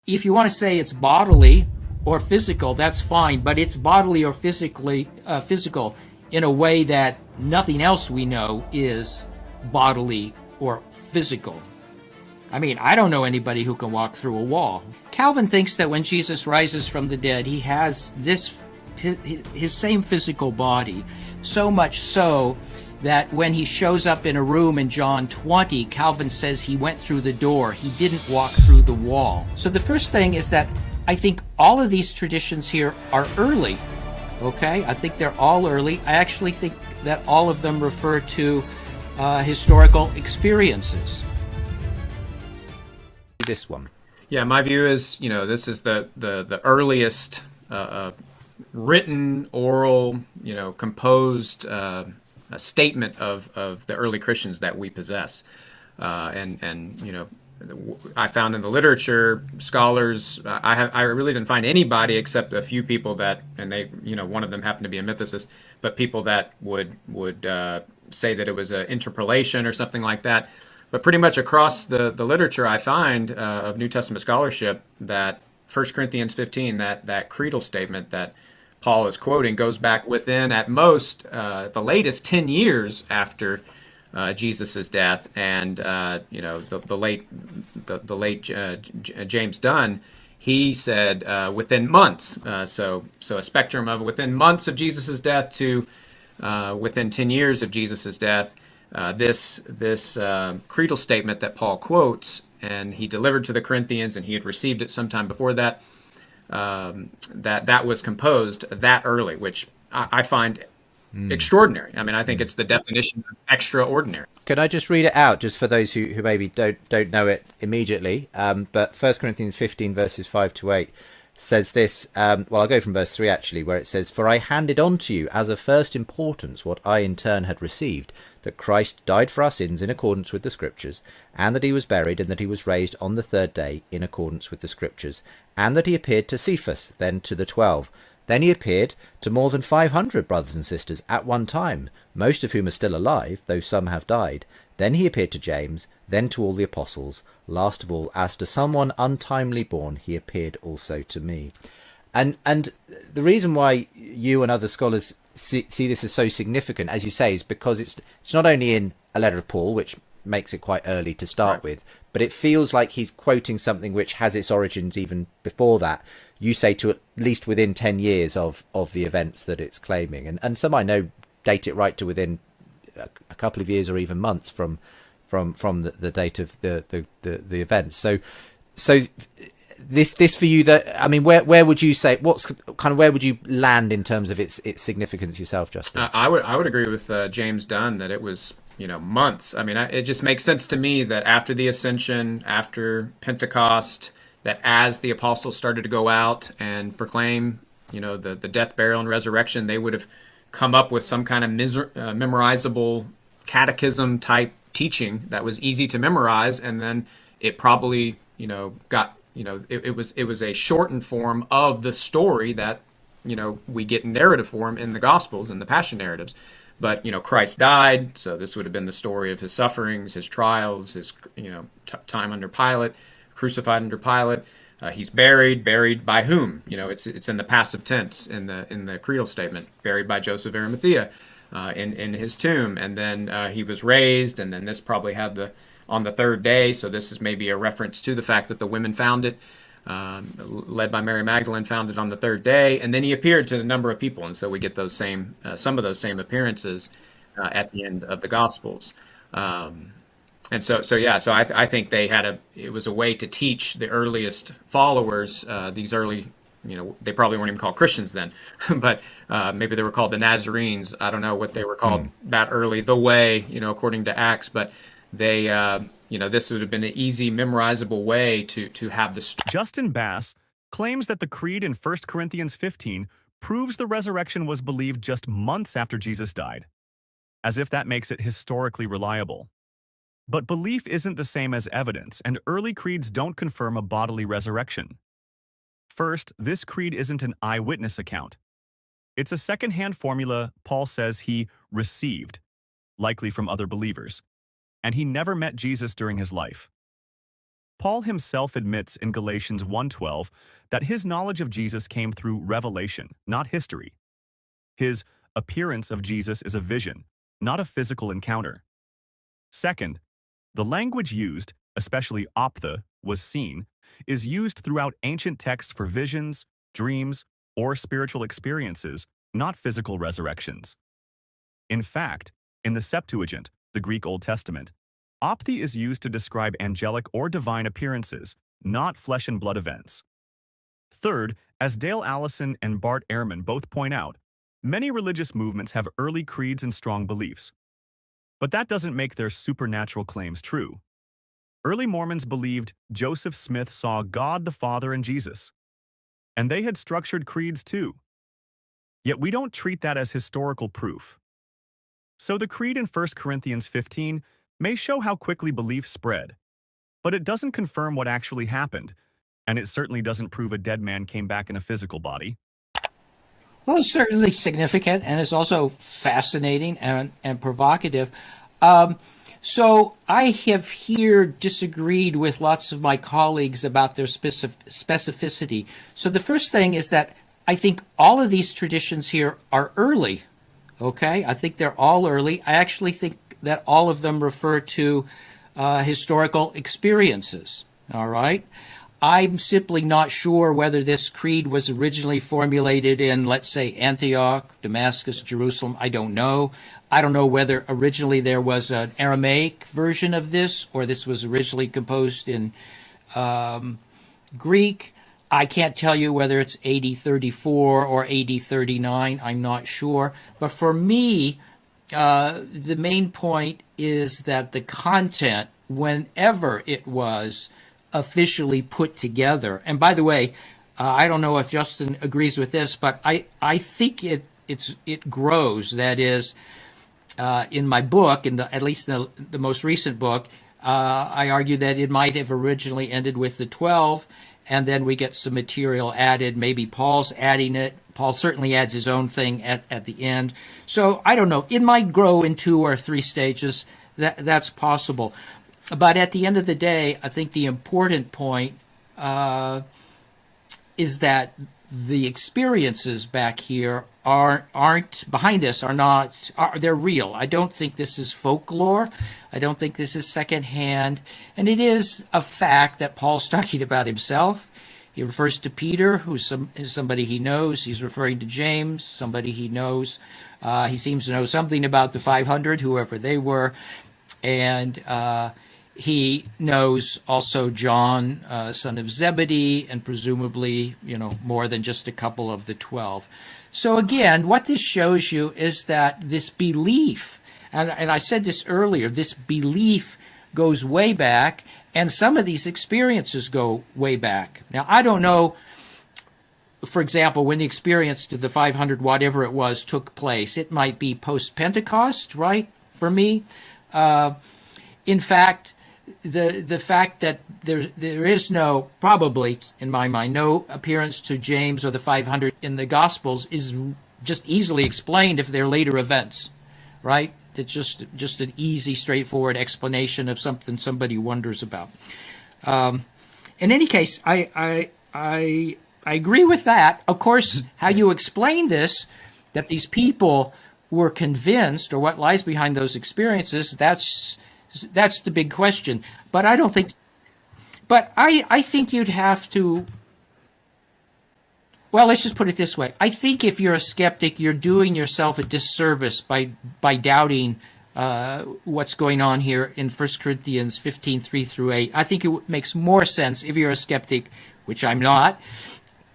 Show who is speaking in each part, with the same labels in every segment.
Speaker 1: If you want to say it's bodily or physical, that's fine, but it's bodily or physical in a way that nothing else we know is bodily or physical. I mean, I don't know anybody who can walk through a wall. Calvin thinks that when Jesus rises from the dead, he has his same physical body, so much so that when he shows up in a room in John 20, Calvin says he went through the door. He didn't walk through the wall. So the first thing is that I think all of these traditions here are early. Okay? I think they're all early. I actually think that all of them refer to historical experiences.
Speaker 2: This one.
Speaker 3: Yeah, my view is, this is the earliest written, oral, composed a statement of the early Christians that we possess. And I found in the literature, scholars, I really didn't find anybody except a few people that, and they, one of them happened to be a mythicist, but people that would say that it was an interpolation or something like that. But pretty much across the literature I find of New Testament scholarship that 1 Corinthians 15, that creedal statement that Paul is quoting, goes back within, at most, the latest 10 years after Jesus' death, and the late James Dunn, he said within months. So a spectrum of within months of Jesus' death to within 10 years of Jesus' death. This creedal statement that Paul quotes, and he delivered to the Corinthians, and he had received it sometime before that. That was composed that early, which I find extraordinary. I mean, I think it's the definition of extraordinary.
Speaker 2: Can I just read it out, just for those who maybe don't know it immediately? But 1 Corinthians 15 verses 5-8 says this. Well, I'll go from verse 3 actually, where it says, "For I handed on to you as of first importance what I in turn had received, that Christ died for our sins in accordance with the Scriptures, and that he was buried, and that he was raised on the third day in accordance with the Scriptures, and that he appeared to Cephas, then to the 12. Then he appeared to more than 500 brothers and sisters at one time, most of whom are still alive, though some have died. Then he appeared to James, then to all the apostles. Last of all, as to someone untimely born, he appeared also to me." And the reason why you and other scholars see this as so significant, as you say, is because it's not only in a letter of Paul, which makes it quite early to start with, but it feels like he's quoting something which has its origins even before that. You say to at least within 10 years of the events that it's claiming, and some I know date it right to within a couple of years or even months from the date of the events. So this for you, that, I mean, where would you say, where would you land in terms of its significance yourself, Justin?
Speaker 3: I would agree with James Dunn that it was months. I mean, it just makes sense to me that after the Ascension, after Pentecost, that as the apostles started to go out and proclaim the death, burial, and resurrection, they would have come up with some kind of memorizable catechism type teaching that was easy to memorize, and then it probably got it was a shortened form of the story that we get in narrative form in the Gospels and the Passion narratives. But Christ died, so this would have been the story of his sufferings, his trials, his time under Pilate, crucified under Pilate. He's buried by whom? It's in the passive tense in the creedal statement. Buried by Joseph of Arimathea in his tomb, and then he was raised, and then this probably had on the third day. So this is maybe a reference to the fact that the women found it, led by Mary Magdalene, found it on the third day, and then he appeared to a number of people, and so we get those some of those same appearances at the end of the Gospels. And so I think it was a way to teach the earliest followers, these early, they probably weren't even called Christians then, but maybe they were called the Nazarenes. I don't know what they were called that early, the way, according to Acts, but they, this would have been an easy, memorizable way to have the.
Speaker 4: Justin Bass claims that the creed in 1 Corinthians 15 proves the resurrection was believed just months after Jesus died, as if that makes it historically reliable. But belief isn't the same as evidence, and early creeds don't confirm a bodily resurrection. First, this creed isn't an eyewitness account. It's a second-hand formula Paul says he received, likely from other believers, and he never met Jesus during his life. Paul himself admits in Galatians 1:12 that his knowledge of Jesus came through revelation, not history. His appearance of Jesus is a vision, not a physical encounter. Second, the language used, especially ophtha, was seen, is used throughout ancient texts for visions, dreams, or spiritual experiences, not physical resurrections. In fact, in the Septuagint, the Greek Old Testament, ophtha is used to describe angelic or divine appearances, not flesh and blood events. Third, as Dale Allison and Bart Ehrman both point out, many religious movements have early creeds and strong beliefs. But that doesn't make their supernatural claims true. Early Mormons believed Joseph Smith saw God the Father and Jesus, and they had structured creeds too. Yet we don't treat that as historical proof. So the creed in 1 Corinthians 15 may show how quickly belief spread, but it doesn't confirm what actually happened, and it certainly doesn't prove a dead man came back in a physical body.
Speaker 1: Well, it's certainly significant, and it's also fascinating and provocative. So I have here disagreed with lots of my colleagues about their specificity. So the first thing is that I think all of these traditions here are early. Okay, I think they're all early. I actually think that all of them refer to historical experiences. All right. I'm simply not sure whether this creed was originally formulated in, let's say, Antioch, Damascus, Jerusalem. I don't know. I don't know whether originally there was an Aramaic version of this, or this was originally composed in Greek. I can't tell you whether it's AD 34 or AD 39. I'm not sure. But for me, the main point is that the content, whenever it was officially put together, and by the way, I don't know if Justin agrees with this, but I think it grows. That is, in my book, at least the most recent book, I argue that it might have originally ended with the 12, and then we get some material added. Maybe Paul's adding it. Paul certainly adds his own thing at the end. So I don't know. It might grow in 2 or 3 stages. That's possible. But at the end of the day, I think the important point is that the experiences back here aren't behind this, they're real. I don't think this is folklore. I don't think this is secondhand. And it is a fact that Paul's talking about himself. He refers to Peter, who's somebody he knows. He's referring to James, somebody he knows. He seems to know something about the 500, whoever they were. And he knows also John, son of Zebedee, and presumably, more than just a couple of the 12. So again, what this shows you is that this belief, and I said this earlier, this belief goes way back, and some of these experiences go way back. Now, I don't know, for example, when the experience to the 500, whatever it was, took place. It might be post-Pentecost, right, for me. In fact, the fact that there is no, probably in my mind, no appearance to James or the 500 in the Gospels is just easily explained if they're later events, right? It's just an easy, straightforward explanation of something somebody wonders about. In any case, I agree with that. Of course, how you explain this, that these people were convinced, or what lies behind those experiences, that's the big question. But I don't think, I think you'd have to, well, let's just put it this way. I think if you're a skeptic, you're doing yourself a disservice by doubting what's going on here in 1 Corinthians 15, 3 through 8. I think it makes more sense if you're a skeptic, which I'm not.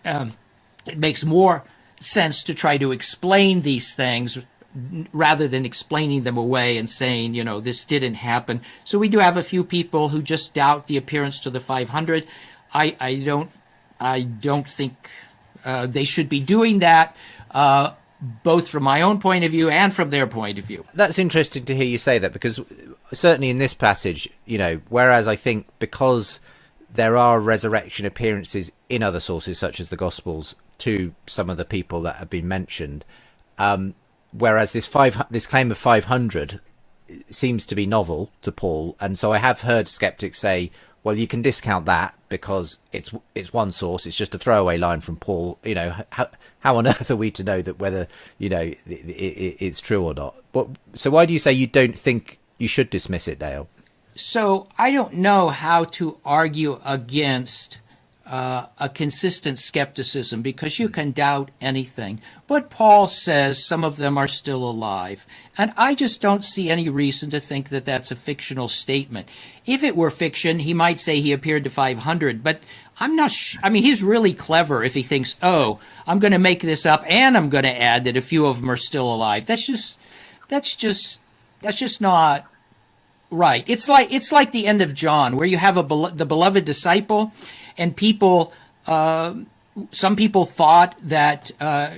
Speaker 1: It makes more sense to try to explain these things rather than explaining them away and saying, this didn't happen. So we do have a few people who just doubt the appearance to the 500. I don't think they should be doing that, both from my own point of view and from their point of view.
Speaker 2: That's interesting to hear you say that, because certainly in this passage, whereas I think because there are resurrection appearances in other sources, such as the Gospels, to some of the people that have been mentioned, whereas this claim of 500 seems to be novel to Paul. And so I have heard skeptics say, well, you can discount that because it's one source. It's just a throwaway line from Paul. You know, how on earth are we to know that whether, you know, it's true or not? But so why do you say you don't think you should dismiss it, Dale?
Speaker 1: So I don't know how to argue against a consistent skepticism, because you can doubt anything. But Paul says some of them are still alive. And I just don't see any reason to think that that's a fictional statement. If it were fiction, he might say he appeared to 500, but I'm not I mean, he's really clever if he thinks, oh, I'm going to make this up and I'm going to add that a few of them are still alive. That's just not right. It's like the end of John, where you have the beloved disciple, and people, some people thought that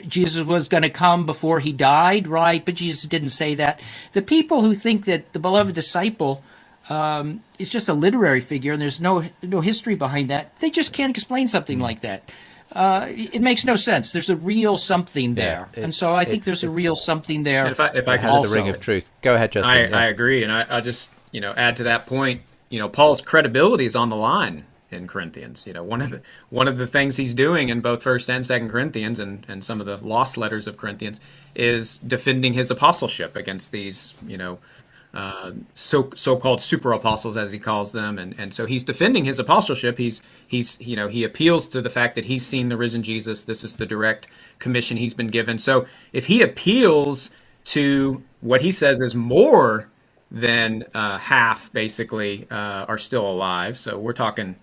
Speaker 1: Jesus was going to come before he died, right? But Jesus didn't say that. The people who think that the beloved disciple is just a literary figure and there's no history behind that, they just can't explain something like that. It makes no sense. There's a real something there. And so I think there's a real something there.
Speaker 3: If I can
Speaker 2: also, the ring of truth. Go ahead, Justin.
Speaker 3: I agree. And I just, add to that point, Paul's credibility is on the line in Corinthians. One of the things he's doing in both 1st and 2nd Corinthians and some of the lost letters of Corinthians is defending his apostleship against these, so-called super apostles, as he calls them. And so he's defending his apostleship. He appeals to the fact that he's seen the risen Jesus. This is the direct commission he's been given. So if he appeals to what he says is more than half, basically, are still alive. So we're talking,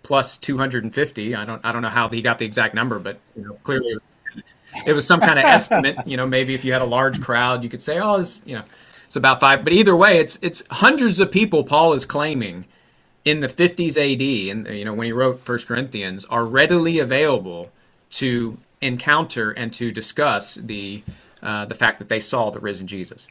Speaker 3: plus 250. I don't know how he got the exact number, but clearly it was some kind of estimate. Maybe if you had a large crowd, you could say, oh, this, it's about 5. But either way, it's hundreds of people Paul is claiming in the 50s AD, and when he wrote 1 Corinthians, are readily available to encounter and to discuss the fact that they saw the risen Jesus.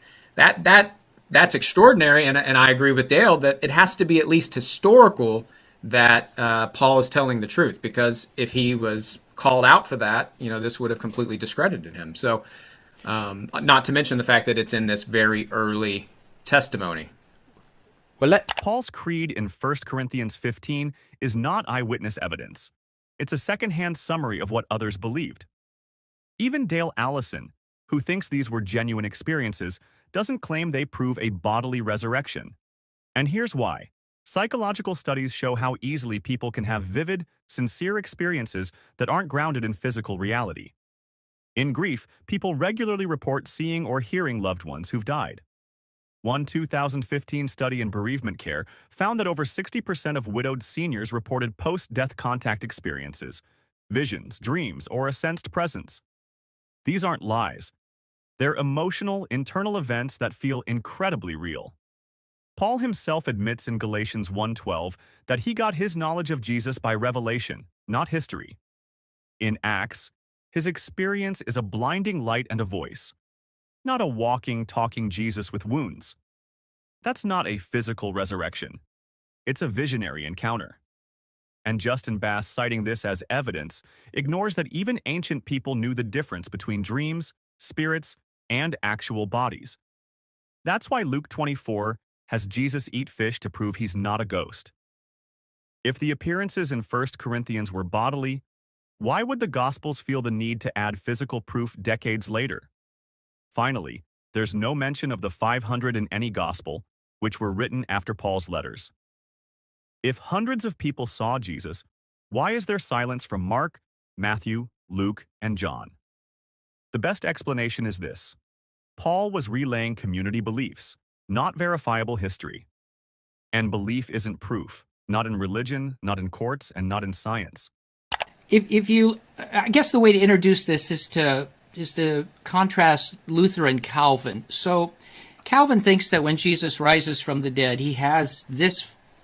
Speaker 3: That's extraordinary, and I agree with Dale that it has to be at least historical that Paul is telling the truth, because if he was called out for that, this would have completely discredited him. So, not to mention the fact that it's in this very early testimony.
Speaker 2: Well,
Speaker 4: Paul's creed in 1 Corinthians 15 is not eyewitness evidence. It's a second-hand summary of what others believed. Even Dale Allison, who thinks these were genuine experiences, doesn't claim they prove a bodily resurrection. And here's why. Psychological studies show how easily people can have vivid, sincere experiences that aren't grounded in physical reality. In grief, people regularly report seeing or hearing loved ones who've died. One 2015 study in bereavement care found that over 60% of widowed seniors reported post-death contact experiences, visions, dreams, or a sensed presence. These aren't lies. They're emotional, internal events that feel incredibly real. Paul himself admits in Galatians 1:12 that he got his knowledge of Jesus by revelation, not history. In Acts, his experience is a blinding light and a voice, not a walking, talking Jesus with wounds. That's not a physical resurrection. It's a visionary encounter. And Justin Bass, citing this as evidence, ignores that even ancient people knew the difference between dreams, spirits, and actual bodies. That's why Luke 24 has Jesus eat fish to prove he's not a ghost. If the appearances in 1 Corinthians were bodily, why would the Gospels feel the need to add physical proof decades later? Finally, there's no mention of the 500 in any Gospel, which were written after Paul's letters. If hundreds of people saw Jesus, why is there silence from Mark, Matthew, Luke, and John? The best explanation is this. Paul was relaying community beliefs, not verifiable history. And belief isn't proof, not in religion, not in courts, and not in science.
Speaker 1: I guess the way to introduce this is to contrast Luther and Calvin. So Calvin thinks that when Jesus rises from the dead, he has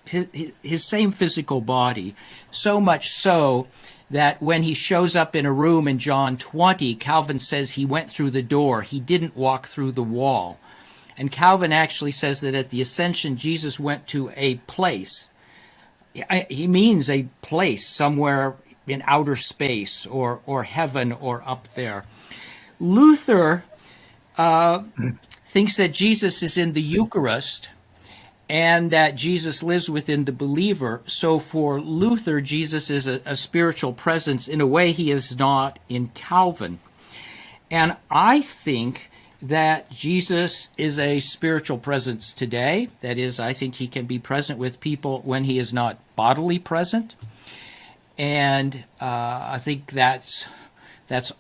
Speaker 1: his same physical body, so much so that when he shows up in a room in John 20, Calvin says he went through the door. He didn't walk through the wall. And Calvin actually says that at the ascension, Jesus went to a place. He means a place somewhere in outer space or heaven or up there. Luther thinks that Jesus is in the Eucharist, and that Jesus lives within the believer. So for Luther, Jesus is a spiritual presence in a way he is not in Calvin. And I think that Jesus is a spiritual presence today. That is, I think he can be present with people when he is not bodily present. And I think that's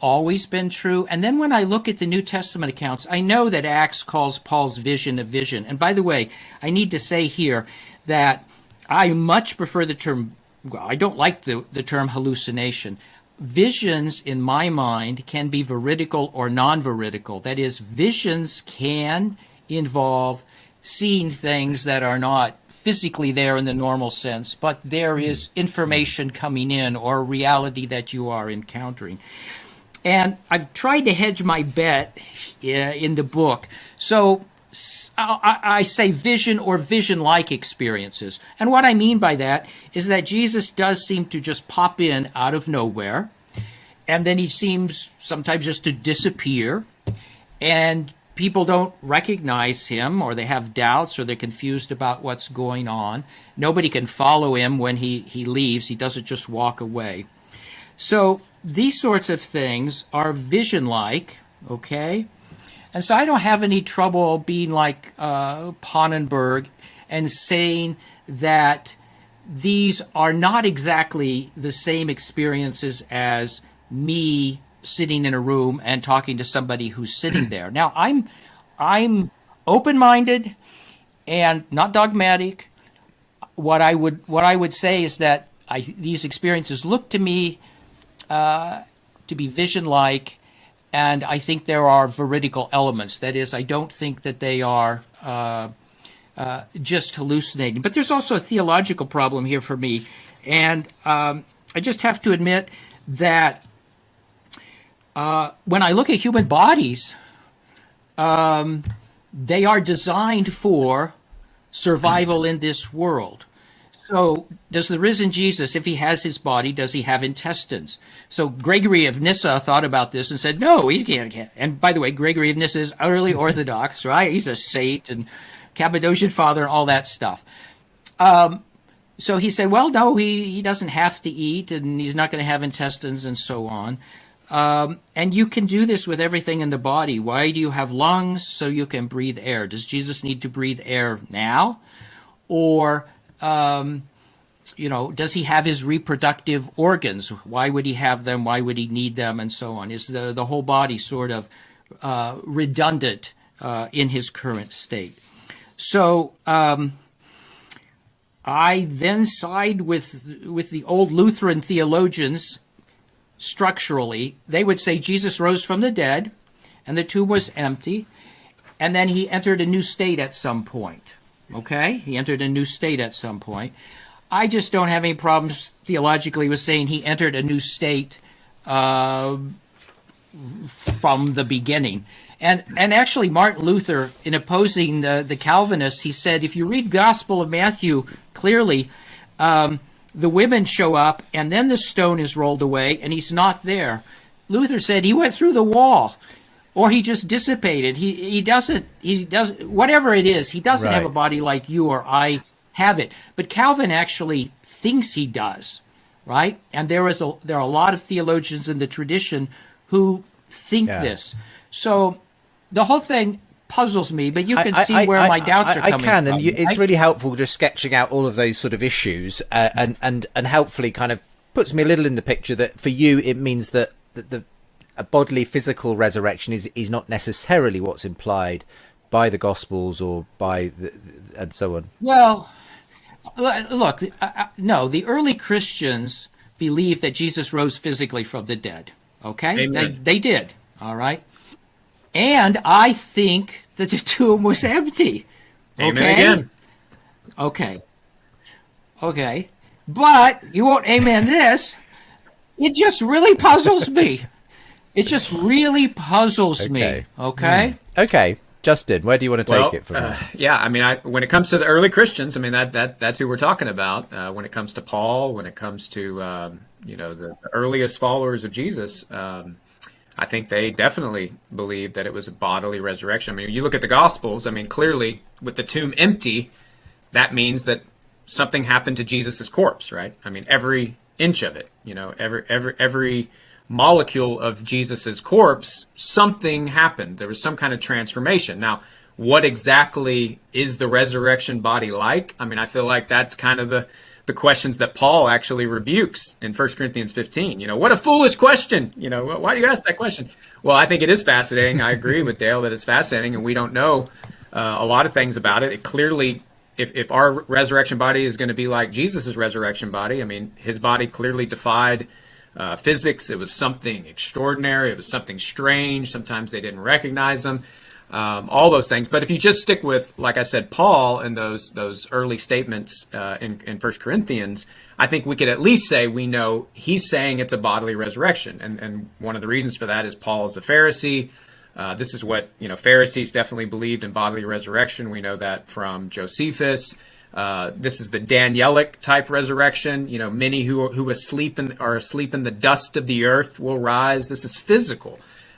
Speaker 1: always been true. And then when I look at the New Testament accounts, I know that Acts calls Paul's vision a vision. And by the way, I need to say here that I much prefer the term, well, I don't like the term hallucination. Visions, in my mind, can be veridical or non-veridical. That is, visions can involve seeing things that are not physically there in the normal sense, but there is information coming in or reality that you are encountering. And I've tried to hedge my bet in the book. So I say vision or vision-like experiences. And what I mean by that is that Jesus does seem to just pop in out of nowhere, and then he seems sometimes just to disappear, and people don't recognize him, or they have doubts, or they're confused about what's going on. Nobody can follow him when he leaves. He doesn't just walk away. So these sorts of things are vision-like, okay? And so I don't have any trouble being like Pannenberg and saying that these are not exactly the same experiences as me sitting in a room and talking to somebody who's sitting there. Now, I'm open-minded and not dogmatic. What I would say is that these experiences look to me to be vision-like, and I think there are veridical elements. That is, I don't think that they are just hallucinating. But there's also a theological problem here for me, and I just have to admit that when I look at human bodies, they are designed for survival in this world. So does the risen Jesus, if he has his body, does he have intestines? So Gregory of Nyssa thought about this and said, no, he can't. And by the way, Gregory of Nyssa is utterly orthodox, right? He's a saint and Cappadocian father and all that stuff. So he said, well, no, he doesn't have to eat, and he's not going to have intestines and so on. And you can do this with everything in the body. Why do you have lungs? So you can breathe air. Does Jesus need to breathe air now? Or does he have his reproductive organs? Why would he have them? Why would he need them? And so on. Is the whole body sort of redundant in his current state? So I then side with the old Lutheran theologians structurally. They would say Jesus rose from the dead, and the tomb was empty, and then he entered a new state at some point. Okay? He entered a new state at some point. I just don't have any problems theologically with saying he entered a new state from the beginning. And actually, Martin Luther, in opposing the Calvinists, he said, if you read Gospel of Matthew clearly, the women show up, and then the stone is rolled away, and he's not there. Luther said he went through the wall, or he just dissipated. He doesn't, whatever it is, he doesn't have a body like you or I have it. But Calvin actually thinks he does, right? And there are a lot of theologians in the tradition who think this. So the whole thing puzzles me, but you can see where my doubts are coming from. I can,
Speaker 2: and it's really helpful just sketching out all of those sort of issues, and helpfully kind of puts me a little in the picture that for you it means that a bodily physical resurrection is not necessarily what's implied by the Gospels or by and so on.
Speaker 1: Well, look, no, the early Christians believed that Jesus rose physically from the dead. Okay, they did. All right. And I think that the tomb was empty.
Speaker 3: Amen
Speaker 1: again. Okay. But you won't amen this. It just really puzzles me. It just really puzzles me. Okay?
Speaker 2: Okay. Justin, where do you want to take it from here?
Speaker 3: Yeah, I mean, when it comes to the early Christians, I mean, that's who we're talking about. When it comes to Paul, when it comes to, the earliest followers of Jesus, I think they definitely believed that it was a bodily resurrection. I mean, you look at the Gospels, I mean, clearly with the tomb empty, that means that something happened to Jesus's corpse, right? I mean, every inch of it, every molecule of Jesus's corpse, something happened. There was some kind of transformation. Now, what exactly is the resurrection body like? I mean, I feel like that's kind of the questions that Paul actually rebukes in 1 Corinthians 15. What a foolish question. Why do you ask that question? Well, I think it is fascinating. I agree with Dale that it's fascinating, and we don't know a lot of things about it. It clearly, if our resurrection body is going to be like Jesus's resurrection body, I mean, his body clearly defied physics. It was something extraordinary. It was something strange. Sometimes they didn't recognize him. All those things. But if you just stick with, like I said, Paul and those early statements in 1 Corinthians, I think we could at least say we know he's saying it's a bodily resurrection. And one of the reasons for that is Paul is a Pharisee. This is what, Pharisees definitely believed in bodily resurrection. We know that from Josephus. This is the Danielic type resurrection. Many who are asleep in the dust of the earth will rise. This is physical.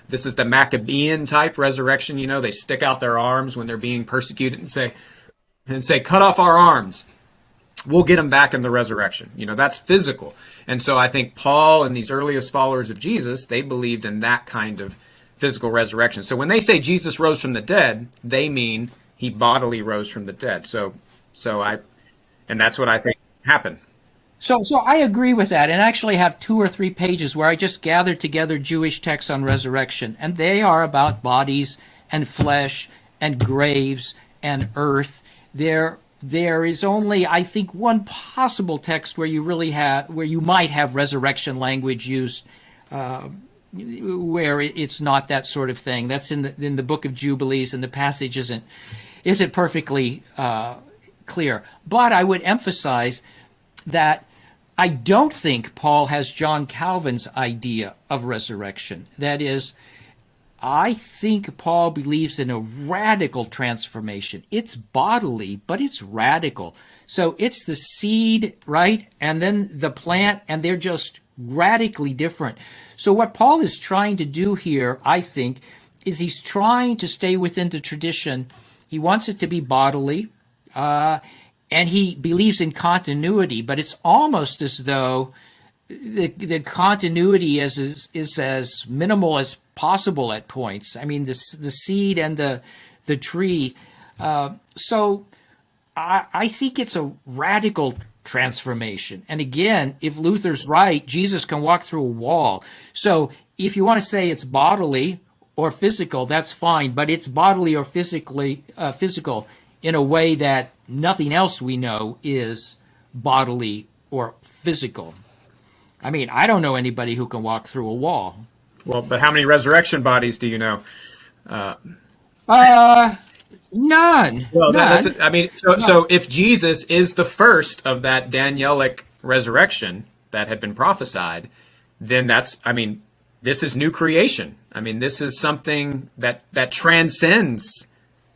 Speaker 3: This is the Maccabean type resurrection. They stick out their arms when they're being persecuted and say, cut off our arms. We'll get them back in the resurrection. That's physical. And so I think Paul and these earliest followers of Jesus, they believed in that kind of physical resurrection. So when they say Jesus rose from the dead, they mean he bodily rose from the dead. And that's what I think happened.
Speaker 1: So I agree with that, and actually have 2 or 3 pages where I just gathered together Jewish texts on resurrection, and they are about bodies and flesh and graves and earth. There is only, I think, one possible text where you might have resurrection language used, where it's not that sort of thing. That's in the book of Jubilees, and the passage isn't perfectly clear. But I would emphasize that I don't think Paul has John Calvin's idea of resurrection. That is, I think Paul believes in a radical transformation. It's bodily, but it's radical. So it's the seed, right? And then the plant, and they're just radically different. So what Paul is trying to do here, I think, is he's trying to stay within the tradition. He wants it to be bodily, and he believes in continuity, but it's almost as though the continuity is as minimal as possible at points. I mean, the seed and the tree. So I think it's a radical transformation. And again, if Luther's right, Jesus can walk through a wall. So if you want to say it's bodily or physical, that's fine, but it's bodily or physical in a way that nothing else we know is bodily or physical. I mean, I don't know anybody who can walk through a wall.
Speaker 3: Well, but how many resurrection bodies do you know?
Speaker 1: None.
Speaker 3: Well,
Speaker 1: None.
Speaker 3: so if Jesus is the first of that Danielic resurrection that had been prophesied, then this is new creation. I mean, this is something that transcends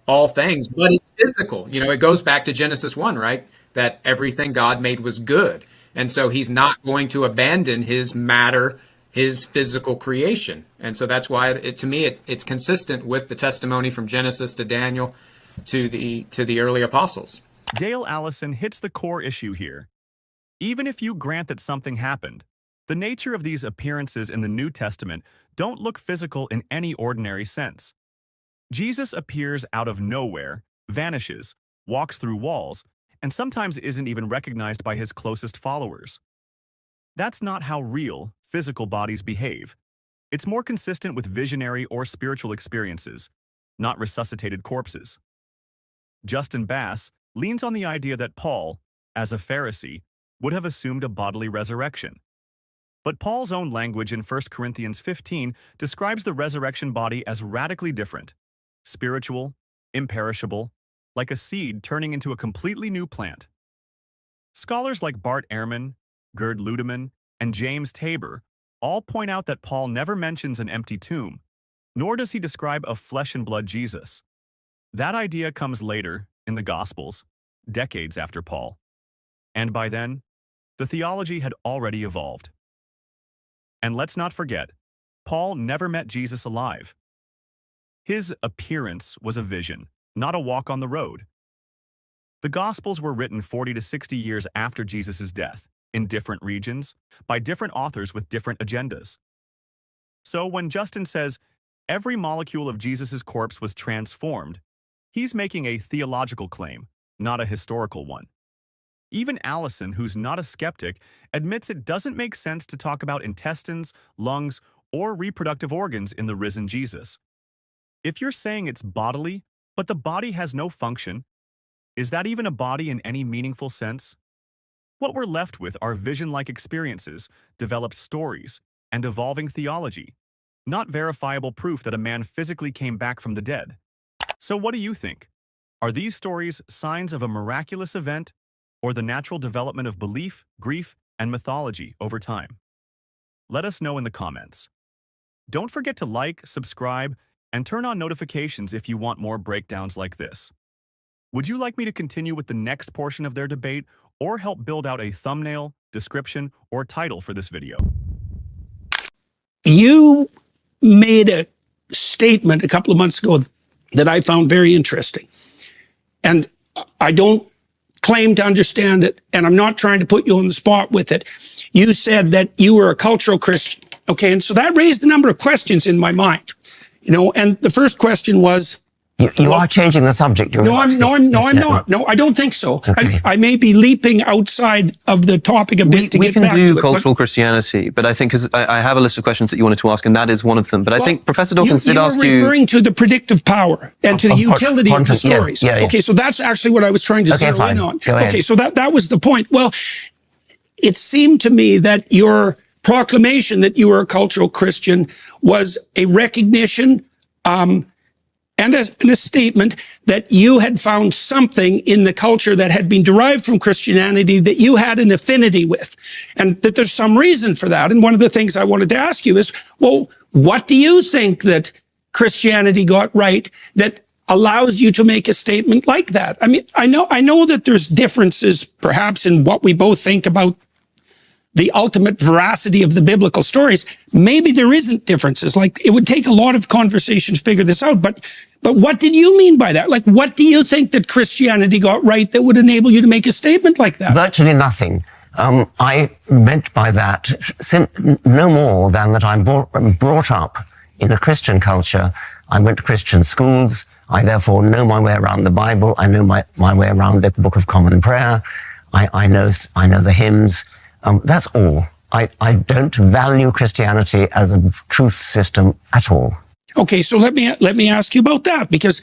Speaker 3: all things, but it's physical. It goes back to Genesis 1, right? That everything God made was good. And so he's not going to abandon his matter, his physical creation. And so that's why to me it's consistent with the testimony from Genesis to Daniel to the early apostles.
Speaker 4: Dale Allison hits the core issue here. Even if you grant that something happened, the nature of these appearances in the New Testament don't look physical in any ordinary sense. Jesus appears out of nowhere, vanishes, walks through walls, and sometimes isn't even recognized by his closest followers. That's not how real, physical bodies behave. It's more consistent with visionary or spiritual experiences, not resuscitated corpses. Justin Bass leans on the idea that Paul, as a Pharisee, would have assumed a bodily resurrection. But Paul's own language in 1 Corinthians 15 describes the resurrection body as radically different, spiritual, imperishable, like a seed turning into a completely new plant. Scholars like Bart Ehrman, Gerd Ludemann, and James Tabor all point out that Paul never mentions an empty tomb, nor does he describe a flesh and blood Jesus. That idea comes later, in the Gospels, decades after Paul. And by then, the theology had already evolved. And let's not forget, Paul never met Jesus alive. His appearance was a vision, not a walk on the road. The Gospels were written 40 to 60 years after Jesus' death, in different regions, by different authors with different agendas. So when Justin says, every molecule of Jesus' corpse was transformed, he's making a theological claim, not a historical one. Even Allison, who's not a skeptic, admits it doesn't make sense to talk about intestines, lungs, or reproductive organs in the risen Jesus. If you're saying it's bodily, but the body has no function, is that even a body in any meaningful sense? What we're left with are vision-like experiences, developed stories, and evolving theology, not verifiable proof that a man physically came back from the dead. So what do you think? Are these stories signs of a miraculous event or the natural development of belief, grief, and mythology over time? Let us know in the comments. Don't forget to like, subscribe, and turn on notifications if you want more breakdowns like this. Would you like me to continue with the next portion of their debate or help build out a thumbnail, description, or title for this video?
Speaker 5: You made a statement a couple of months ago that I found very interesting. And I don't claim to understand it, and I'm not trying to put you on the spot with it. You said that you were a cultural Christian. Okay, and so that raised a number of questions in my mind. And the first question was,
Speaker 6: You are changing the subject.
Speaker 5: No, I'm not. No, I don't think so.
Speaker 6: Okay.
Speaker 5: I may be leaping outside of the topic a bit to get back to it.
Speaker 7: We can do cultural Christianity, but I think I have a list of questions that you wanted to ask, and that is one of them. But I think Professor Dawkins did ask you...
Speaker 5: You were referring to the predictive power and to the utility of the stories.
Speaker 6: Yeah.
Speaker 5: Okay, so that's actually what I was trying to zero in on.
Speaker 6: Go ahead.
Speaker 5: Okay, so that was the point. Well, it seemed to me that your proclamation that you were a cultural Christian was a recognition and a statement that you had found something in the culture that had been derived from Christianity that you had an affinity with, and that there's some reason for that. And one of the things I wanted to ask you is, well, what do you think that Christianity got right that allows you to make a statement like that? I mean, I know that there's differences perhaps in what we both think about the ultimate veracity of the biblical stories. Maybe there isn't differences. Like, it would take a lot of conversation to figure this out, but what did you mean by that? Like, what do you think that Christianity got right that would enable you to make a statement like that?
Speaker 6: Virtually nothing. I meant by that no more than that I'm brought up in a Christian culture. I went to Christian schools. I therefore know my way around the Bible. I know my way around the Book of Common Prayer. I know the hymns. That's all. I don't value Christianity as a truth system at all.
Speaker 5: Okay, so let me ask you about that, because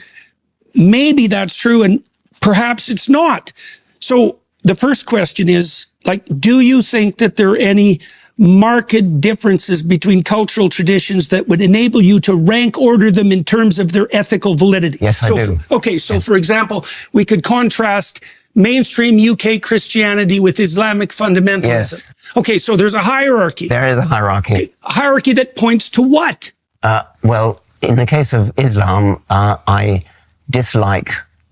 Speaker 5: maybe that's true and perhaps it's not. So the first question is, like, do you think that there are any marked differences between cultural traditions that would enable you to rank order them in terms of their ethical validity?
Speaker 6: Yes, I do.
Speaker 5: Okay, so for example, we could contrast mainstream UK Christianity with Islamic fundamentalism.
Speaker 6: Yes.
Speaker 5: Okay, so there's a hierarchy.
Speaker 6: There is a hierarchy.
Speaker 5: Okay, a hierarchy that points to what?
Speaker 6: Well, in the case of Islam, I dislike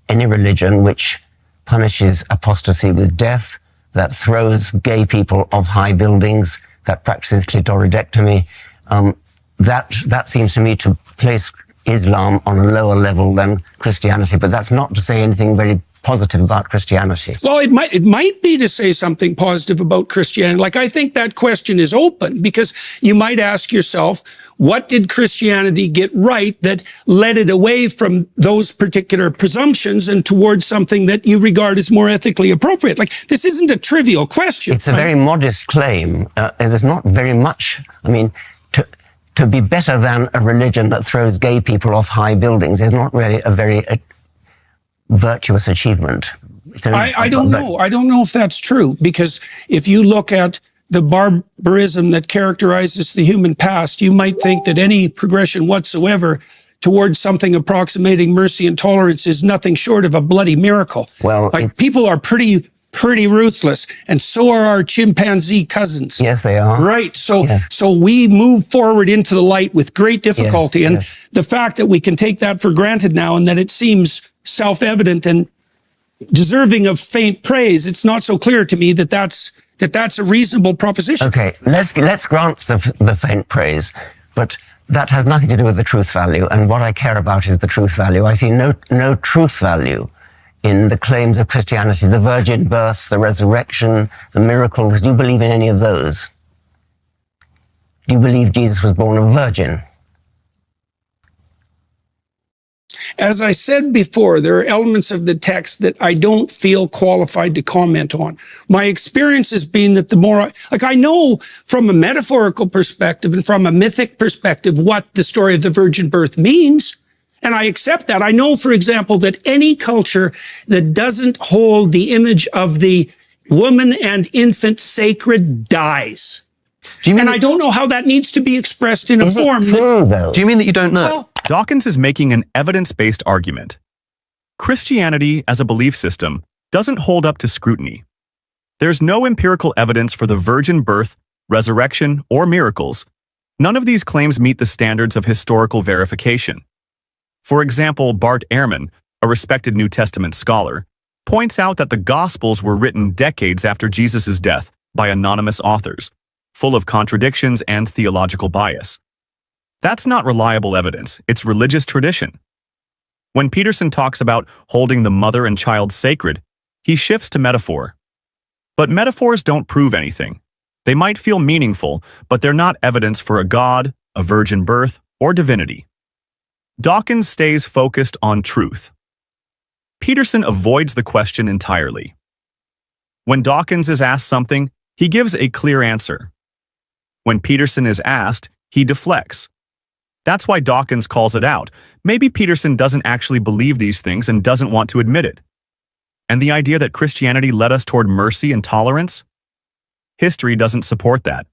Speaker 6: any religion which punishes apostasy with death, that throws gay people off high buildings, that practices clitoridectomy. That seems to me to place Islam on a lower level than Christianity, but that's not to say anything very positive about Christianity.
Speaker 5: Well, it might be to say something positive about Christianity. Like, I think that question is open, because you might ask yourself, what did Christianity get right that led it away from those particular presumptions and towards something that you regard as more ethically appropriate? Like, this isn't a trivial question.
Speaker 6: It's a very modest claim. There's not very much. I mean, to be better than a religion that throws gay people off high buildings is not really a very virtuous achievement.
Speaker 5: I don't know. I don't know if that's true, because if you look at the barbarism that characterizes the human past, you might think that any progression whatsoever towards something approximating mercy and tolerance is nothing short of a bloody miracle.
Speaker 6: Well,
Speaker 5: like, people are pretty ruthless, and so are our chimpanzee cousins.
Speaker 6: Yes, they are.
Speaker 5: Right. So,
Speaker 6: yes.
Speaker 5: So we move forward into the light with great difficulty.
Speaker 6: Yes,
Speaker 5: and
Speaker 6: yes.
Speaker 5: The fact that we can take that for granted now, and that it seems self-evident and deserving of faint praise, it's not so clear to me that that's a reasonable proposition.
Speaker 6: Okay, let's grant the faint praise, but that has nothing to do with the truth value, and what I care about is the truth value. I see no truth value in the claims of Christianity, the virgin birth, the resurrection, the miracles? Do you believe in any of those? Do you believe Jesus was born a virgin?
Speaker 5: As I said before, there are elements of the text that I don't feel qualified to comment on. My experience has been that the more, I know from a metaphorical perspective and from a mythic perspective what the story of the virgin birth means, and I accept that. I know, for example, that any culture that doesn't hold the image of the woman and infant sacred dies. And I don't know how that needs to be expressed in a form.
Speaker 6: True, though?
Speaker 7: Do you mean that you don't know?
Speaker 5: Well,
Speaker 4: Dawkins is making an evidence-based argument. Christianity as a belief system doesn't hold up to scrutiny. There's no empirical evidence for the virgin birth, resurrection, or miracles. None of these claims meet the standards of historical verification. For example, Bart Ehrman, a respected New Testament scholar, points out that the Gospels were written decades after Jesus' death by anonymous authors, full of contradictions and theological bias. That's not reliable evidence, it's religious tradition. When Peterson talks about holding the mother and child sacred, he shifts to metaphor. But metaphors don't prove anything. They might feel meaningful, but they're not evidence for a god, a virgin birth, or divinity. Dawkins stays focused on truth. Peterson avoids the question entirely. When Dawkins is asked something, he gives a clear answer. When Peterson is asked, he deflects. That's why Dawkins calls it out. Maybe Peterson doesn't actually believe these things and doesn't want to admit it. And the idea that Christianity led us toward mercy and tolerance? History doesn't support that.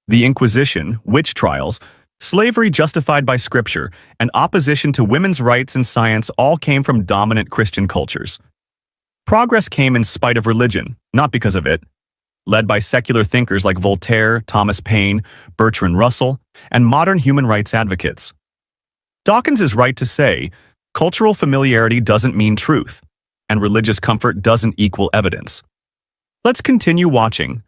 Speaker 4: The Inquisition, witch trials, slavery justified by Scripture, and opposition to women's rights and science all came from dominant Christian cultures. Progress came in spite of religion, not because of it. Led by secular thinkers like Voltaire, Thomas Paine, Bertrand Russell, and modern human rights advocates. Dawkins is right to say, cultural familiarity doesn't mean truth, and religious comfort doesn't equal evidence. Let's continue watching.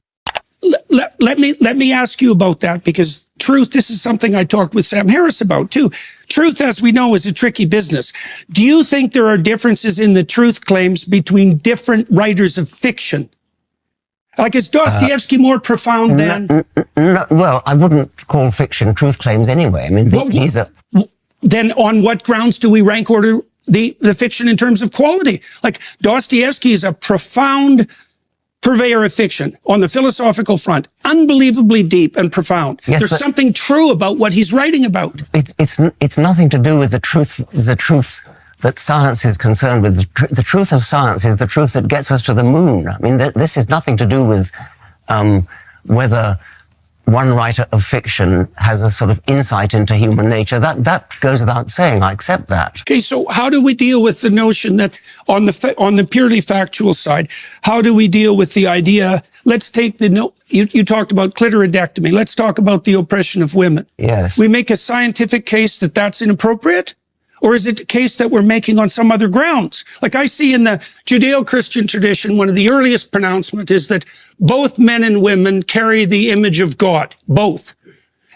Speaker 5: Let me ask you about that, because truth, this is something I talked with Sam Harris about too. Truth, as we know, is a tricky business. Do you think there are differences in the truth claims between different writers of fiction? Like, is Dostoevsky more profound than...
Speaker 6: No, well, I wouldn't call fiction truth claims anyway. I mean, these are...
Speaker 5: Then on what grounds do we rank order the fiction in terms of quality? Like, Dostoevsky is a profound purveyor of fiction on the philosophical front, unbelievably deep and profound.
Speaker 6: Yes,
Speaker 5: There's something true about what he's writing about.
Speaker 6: It's nothing to do with the truth that science is concerned with. The truth of science is the truth that gets us to the moon. I mean, this is nothing to do with whether one writer of fiction has a sort of insight into human nature. That goes without saying. I accept that.
Speaker 5: Okay, so how do we deal with the notion that on the purely factual side, how do we deal with the idea, let's take you talked about clitoridectomy, let's talk about the oppression of women.
Speaker 6: Yes.
Speaker 5: We make a scientific case that that's inappropriate? Or is it a case that we're making on some other grounds? Like I see in the Judeo-Christian tradition, one of the earliest pronouncements is that both men and women carry the image of God, both.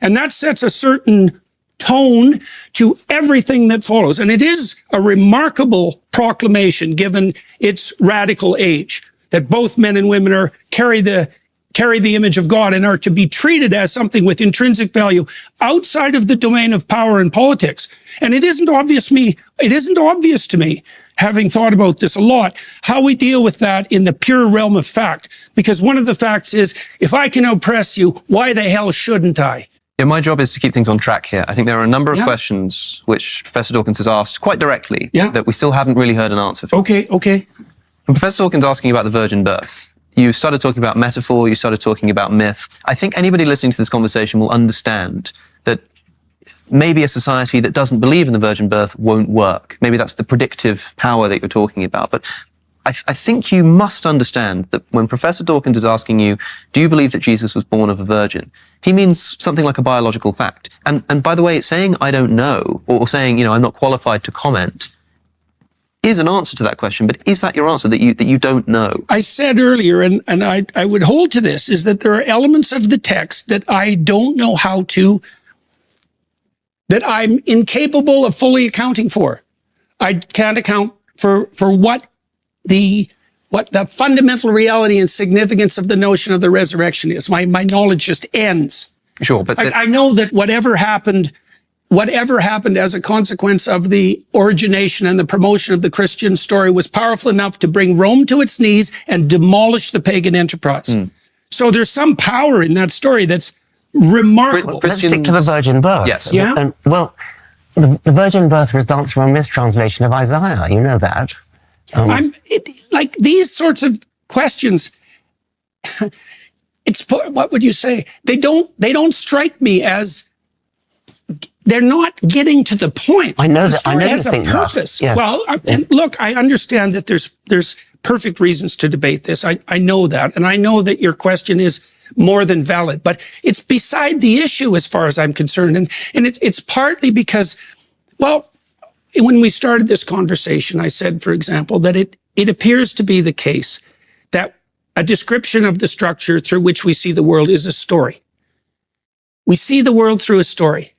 Speaker 5: And that sets a certain tone to everything that follows. And it is a remarkable proclamation given its radical age, that both men and women carry the image of God and are to be treated as something with intrinsic value outside of the domain of power and politics. And it isn't obvious to me, having thought about this a lot, how we deal with that in the pure realm of fact. Because one of the facts is, if I can oppress you, why the hell shouldn't I?
Speaker 7: Yeah, my job is to keep things on track here. I think there are a number of questions which Professor Dawkins has asked quite directly that we still haven't really heard an answer for.
Speaker 5: Okay.
Speaker 7: And Professor Dawkins asking about the virgin birth. You started talking about metaphor, you started talking about myth. I think anybody listening to this conversation will understand that maybe a society that doesn't believe in the virgin birth won't work. Maybe that's the predictive power that you're talking about. But I think you must understand that when Professor Dawkins is asking you, do you believe that Jesus was born of a virgin? He means something like a biological fact. And by the way, saying I don't know, or saying, I'm not qualified to comment, is an answer to that question, but is that your answer, that you don't know?
Speaker 5: I said earlier, and I would hold to this, is that there are elements of the text that I don't know that I'm incapable of fully accounting for. I can't account for what what the fundamental reality and significance of the notion of the resurrection is. My knowledge just ends.
Speaker 7: Sure, but
Speaker 5: I know that whatever happened as a consequence of the origination and the promotion of the Christian story was powerful enough to bring Rome to its knees and demolish the pagan enterprise. So there's some power in that story that's remarkable.
Speaker 6: Let's stick to the virgin birth.
Speaker 7: Yes.
Speaker 5: Yeah.
Speaker 6: And, well, the virgin birth results from a mistranslation of Isaiah. You know that.
Speaker 5: Like these sorts of questions, what would you say? They don't strike me as, they're not getting to the point.
Speaker 6: I know
Speaker 5: the
Speaker 6: that.
Speaker 5: story
Speaker 6: I know
Speaker 5: has
Speaker 6: you
Speaker 5: a
Speaker 6: think
Speaker 5: purpose.
Speaker 6: that. Yes.
Speaker 5: Well, and look, I understand that there's perfect reasons to debate this. I know that, and I know that your question is more than valid, but it's beside the issue as far as I'm concerned, and it's partly because, well, when we started this conversation, I said, for example, that it appears to be the case that a description of the structure through which we see the world is a story. We see the world through a story.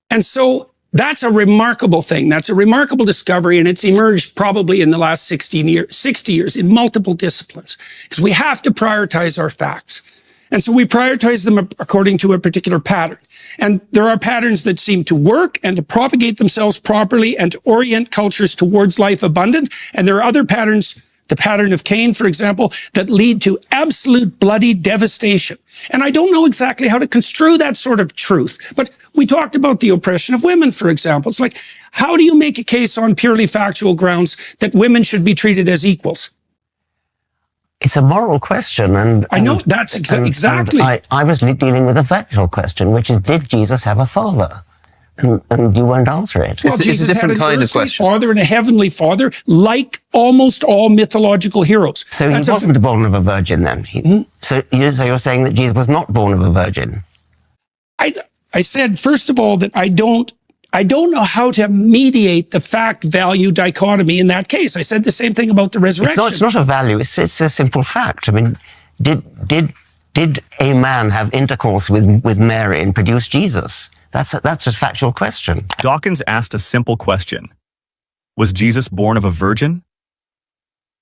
Speaker 5: And so that's a remarkable thing. That's a remarkable discovery, and it's emerged probably in the last 60 years in multiple disciplines, because we have to prioritize our facts. And so we prioritize them according to a particular pattern. And there are patterns that seem to work and to propagate themselves properly and to orient cultures towards life abundant. And there are other patterns, the pattern of Cain, for example, that lead to absolute bloody devastation. And I don't know exactly how to construe that sort of truth. But we talked about the oppression of women, for example. It's like, how do you make a case on purely factual grounds that women should be treated as equals?
Speaker 6: It's a moral question, and
Speaker 5: I know that's exactly.
Speaker 6: And I was dealing with a factual question, which is, did Jesus have a father? And you won't answer it.
Speaker 5: Well, Jesus had an earthly father and a heavenly father, like almost all mythological heroes.
Speaker 6: So he wasn't born of a virgin, then. So you're saying that Jesus was not born of a virgin?
Speaker 5: I said, first of all, that I don't know how to mediate the fact-value dichotomy in that case. I said the same thing about the resurrection.
Speaker 6: It's not a value. It's a simple fact. I mean, did a man have intercourse with Mary and produce Jesus? That's a factual question.
Speaker 4: Dawkins asked a simple question. Was Jesus born of a virgin?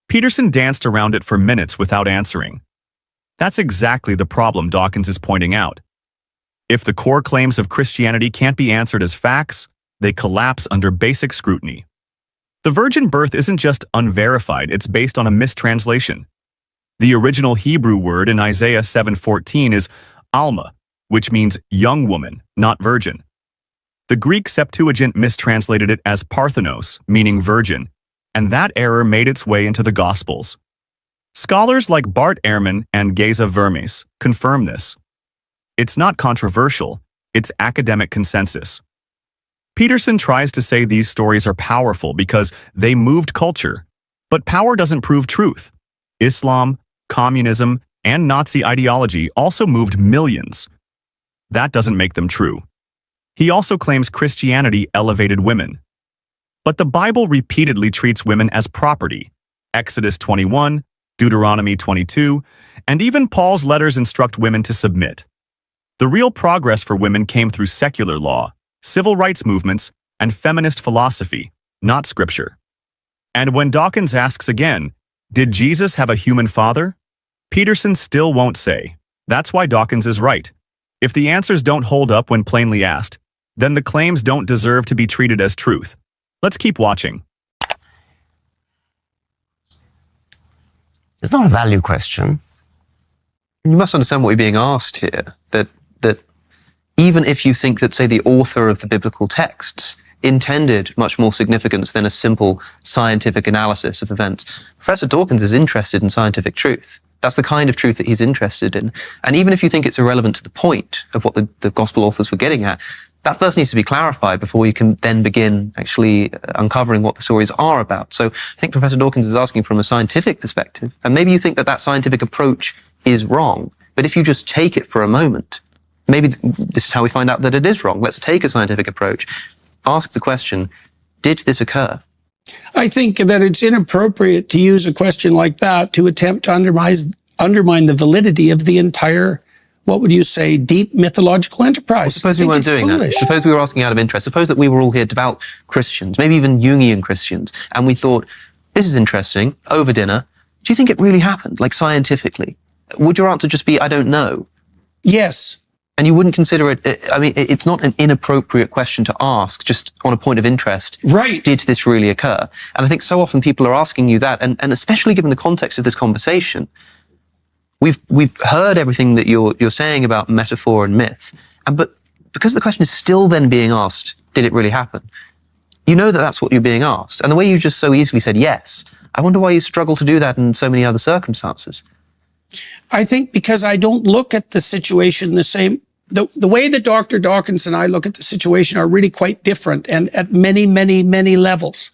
Speaker 4: Peterson danced around it for minutes without answering. That's exactly the problem Dawkins is pointing out. If the core claims of Christianity can't be answered as facts, they collapse under basic scrutiny. The virgin birth isn't just unverified, it's based on a mistranslation. The original Hebrew word in Isaiah 7:14 is alma, which means young woman, not virgin. The Greek Septuagint mistranslated it as parthenos, meaning virgin, and that error made its way into the Gospels. Scholars like Bart Ehrman and Geza Vermes confirm this. It's not controversial, it's academic consensus. Peterson tries to say these stories are powerful because they moved culture, but power doesn't prove truth. Islam, communism, and Nazi ideology also moved millions. That doesn't make them true. He also claims Christianity elevated women. But the Bible repeatedly treats women as property. Exodus 21, Deuteronomy 22, and even Paul's letters instruct women to submit. The real progress for women came through secular law, civil rights movements, and feminist philosophy, not scripture. And when Dawkins asks again, did Jesus have a human father? Peterson still won't say. That's why Dawkins is right. If the answers don't hold up when plainly asked, then the claims don't deserve to be treated as truth. Let's keep watching.
Speaker 6: It's not a value question.
Speaker 7: You must understand what you're being asked here, that even if you think that, say, the author of the biblical texts intended much more significance than a simple scientific analysis of events, Professor Dawkins is interested in scientific truth. That's the kind of truth that he's interested in. And even if you think it's irrelevant to the point of what the gospel authors were getting at, that first needs to be clarified before you can then begin actually uncovering what the stories are about. So I think Professor Dawkins is asking from a scientific perspective, and maybe you think that scientific approach is wrong, but if you just take it for a moment, maybe this is how we find out that it is wrong. Let's take a scientific approach, ask the question, did this occur?
Speaker 5: I think that it's inappropriate to use a question like that to attempt to undermine the validity of the entire, what would you say, deep mythological enterprise.
Speaker 7: Well, suppose we weren't doing that. Suppose we were asking out of interest. Suppose that we were all here devout Christians, maybe even Jungian Christians, and we thought, this is interesting, over dinner, do you think it really happened, like scientifically? Would your answer just be, I don't know?
Speaker 5: Yes.
Speaker 7: And you wouldn't consider it, I mean, it's not an inappropriate question to ask, just on a point of interest.
Speaker 5: Right.
Speaker 7: Did this really occur? And I think so often people are asking you that, and especially given the context of this conversation, we've heard everything that you're saying about metaphor and myth, but because the question is still then being asked, did it really happen? You know that that's what you're being asked. And the way you just so easily said yes, I wonder why you struggle to do that in so many other circumstances.
Speaker 5: I think because I don't look at the situation the same. The way that Dr. Dawkins and I look at the situation are really quite different, and at many, many, many levels.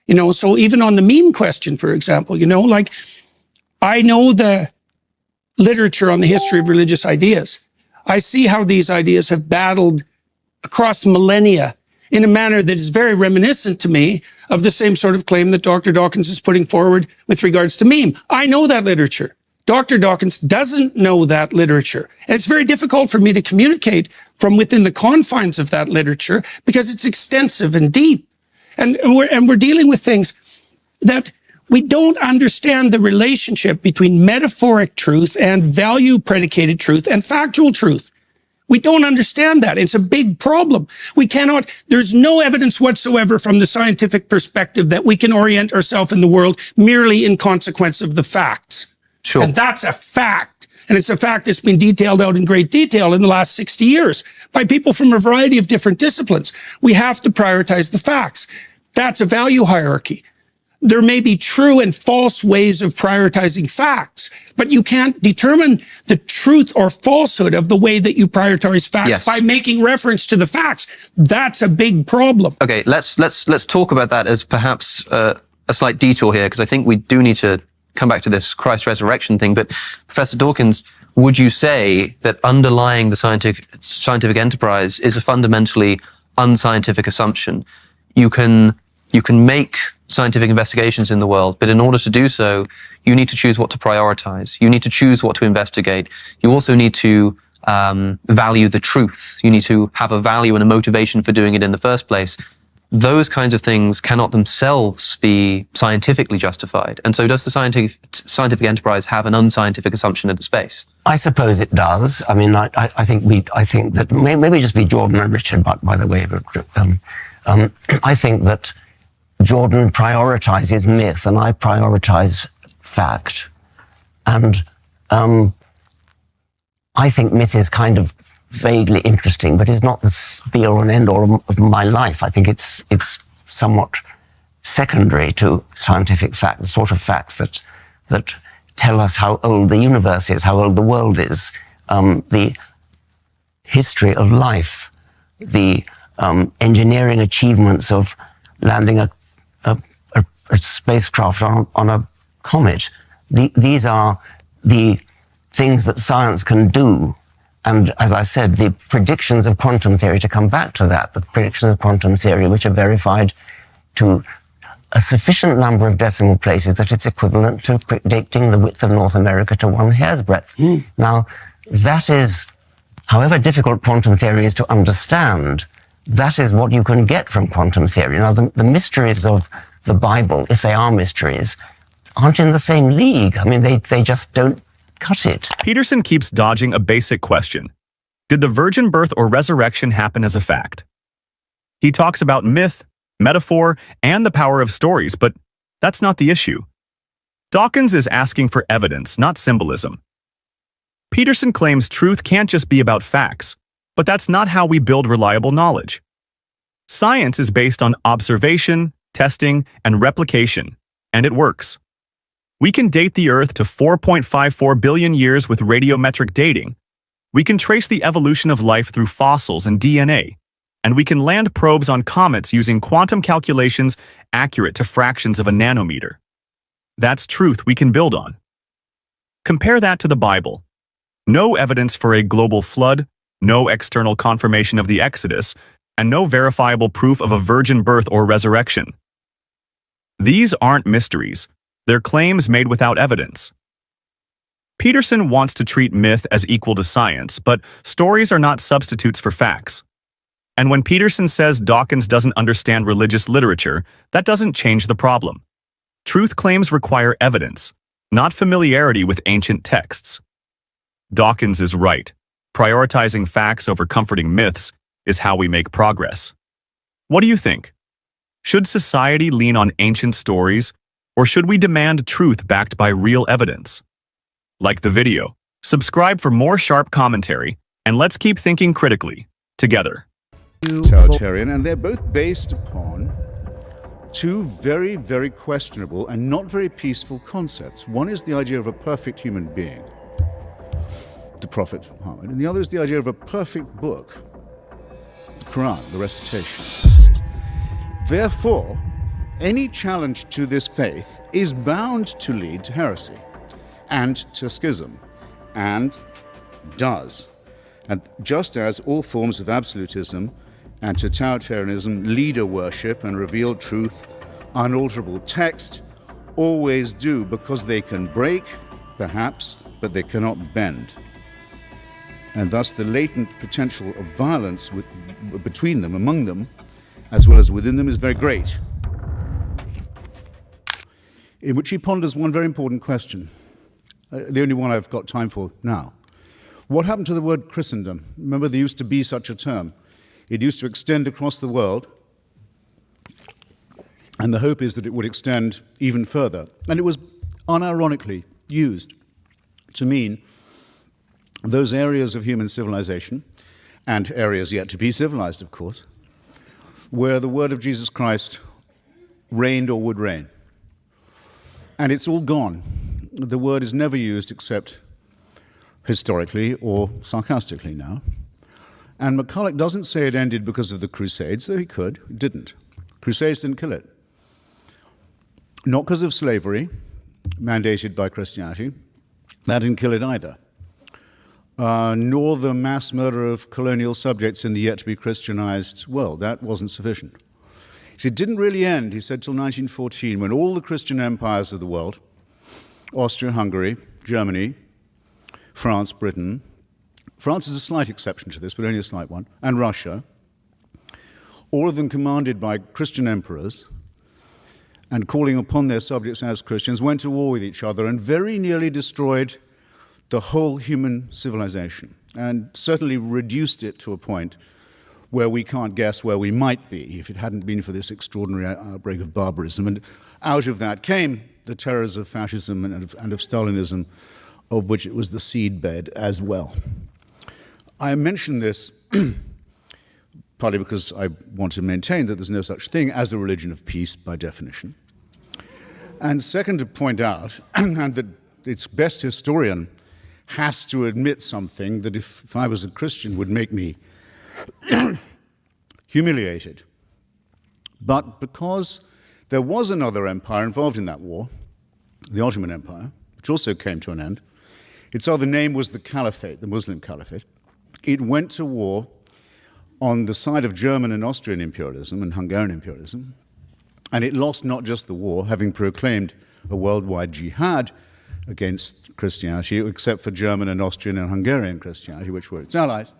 Speaker 5: You know, so even on the meme question, for example, you know, like, I know the literature on the history of religious ideas. I see how these ideas have battled across millennia in a manner that is very reminiscent to me of the same sort of claim that Dr. Dawkins is putting forward with regards to meme. I know that literature. Dr. Dawkins doesn't know that literature. And it's very difficult for me to communicate from within the confines of that literature because it's extensive and deep. And we're dealing with things that we don't understand the relationship between metaphoric truth and value predicated truth and factual truth. We don't understand that. It's a big problem. There's no evidence whatsoever from the scientific perspective that we can orient ourselves in the world merely in consequence of the facts.
Speaker 7: Sure.
Speaker 5: And that's a fact. And it's a fact that's been detailed out in great detail in the last 60 years by people from a variety of different disciplines. We have to prioritize the facts. That's a value hierarchy. There may be true and false ways of prioritizing facts, but you can't determine the truth or falsehood of the way that you prioritize facts by making reference to the facts. That's a big problem.
Speaker 7: Okay, let's talk about that as perhaps a slight detour here, because I think we do need to come back to this Christ resurrection thing. But Professor Dawkins, would you say that underlying the scientific enterprise is a fundamentally unscientific assumption? You can make scientific investigations in the world, but in order to do so, you need to choose what to prioritize. You need to choose what to investigate. You also need to value the truth. You need to have a value and a motivation for doing it in the first place. Those kinds of things cannot themselves be scientifically justified. And so does the scientific enterprise have an unscientific assumption of the space?
Speaker 6: I suppose it does. I mean, I think that maybe just be Jordan and Richard, but by the way, I think that Jordan prioritizes myth and I prioritize fact. And I think myth is kind of vaguely interesting, but it's not the be-all and end-all of my life. I think it's somewhat secondary to scientific fact, the sort of facts that tell us how old the universe is, how old the world is, the history of life, the engineering achievements of landing a spacecraft on a comet. These are the things that science can do. And as I said, the predictions of quantum theory, to come back to that, the predictions of quantum theory, which are verified to a sufficient number of decimal places that it's equivalent to predicting the width of North America to one hair's breadth. Now, that is, however difficult quantum theory is to understand, that is what you can get from quantum theory. Now, the mysteries of the Bible, if they are mysteries, aren't in the same league. I mean, they just don't cut it.
Speaker 4: Peterson keeps dodging a basic question. Did the virgin birth or resurrection happen as a fact? He talks about myth, metaphor, and the power of stories, but that's not the issue. Dawkins is asking for evidence, not symbolism. Peterson claims truth can't just be about facts, but that's not how we build reliable knowledge. Science is based on observation, testing, and replication, and it works. We can date the Earth to 4.54 billion years with radiometric dating. We can trace the evolution of life through fossils and DNA. And we can land probes on comets using quantum calculations accurate to fractions of a nanometer. That's truth we can build on. Compare that to the Bible. No evidence for a global flood, no external confirmation of the Exodus, and no verifiable proof of a virgin birth or resurrection. These aren't mysteries. They're claims made without evidence. Peterson wants to treat myth as equal to science, but stories are not substitutes for facts. And when Peterson says Dawkins doesn't understand religious literature, that doesn't change the problem. Truth claims require evidence, not familiarity with ancient texts. Dawkins is right. Prioritizing facts over comforting myths is how we make progress. What do you think? Should society lean on ancient stories, or should we demand truth backed by real evidence? Like the video, subscribe for more sharp commentary, and let's keep thinking critically, together.
Speaker 8: Totalitarian, and they're both based upon two very, very questionable and not very peaceful concepts. One is the idea of a perfect human being, the Prophet Muhammad, and the other is the idea of a perfect book, the Quran, the recitation. Therefore, any challenge to this faith is bound to lead to heresy and to schism, and does. And just as all forms of absolutism and totalitarianism, leader worship and revealed truth, unalterable text, always do, because they can break, perhaps, but they cannot bend. And thus the latent potential of violence between them, among them, as well as within them, is very great. In which he ponders one very important question, the only one I've got time for now. What happened to the word Christendom? Remember, there used to be such a term. It used to extend across the world, and the hope is that it would extend even further. And it was unironically used to mean those areas of human civilization, and areas yet to be civilized, of course, where the word of Jesus Christ reigned or would reign. And it's all gone. The word is never used except historically or sarcastically now. And McCulloch doesn't say it ended because of the Crusades, though he could. It didn't. Crusades didn't kill it. Not because of slavery, mandated by Christianity. That didn't kill it either. Nor the mass murder of colonial subjects in the yet-to-be Christianized world. That wasn't sufficient. So it didn't really end, he said, till 1914, when all the Christian empires of the world, Austria-Hungary, Germany, France, Britain, France is a slight exception to this, but only a slight one, and Russia, all of them commanded by Christian emperors and calling upon their subjects as Christians, went to war with each other and very nearly destroyed the whole human civilization, and certainly reduced it to a point where we can't guess where we might be if it hadn't been for this extraordinary outbreak of barbarism. And out of that came the terrors of fascism and of Stalinism, of which it was the seedbed as well. I mention this partly because I want to maintain that there's no such thing as a religion of peace by definition. And second, to point out, and that its best historian has to admit something that if I was a Christian would make me humiliated. But because there was another empire involved in that war, the Ottoman Empire, which also came to an end, its other name was the Caliphate, the Muslim Caliphate. It went to war on the side of German and Austrian imperialism and Hungarian imperialism, and it lost not just the war, having proclaimed a worldwide jihad against Christianity, except for German and Austrian and Hungarian Christianity, which were its allies.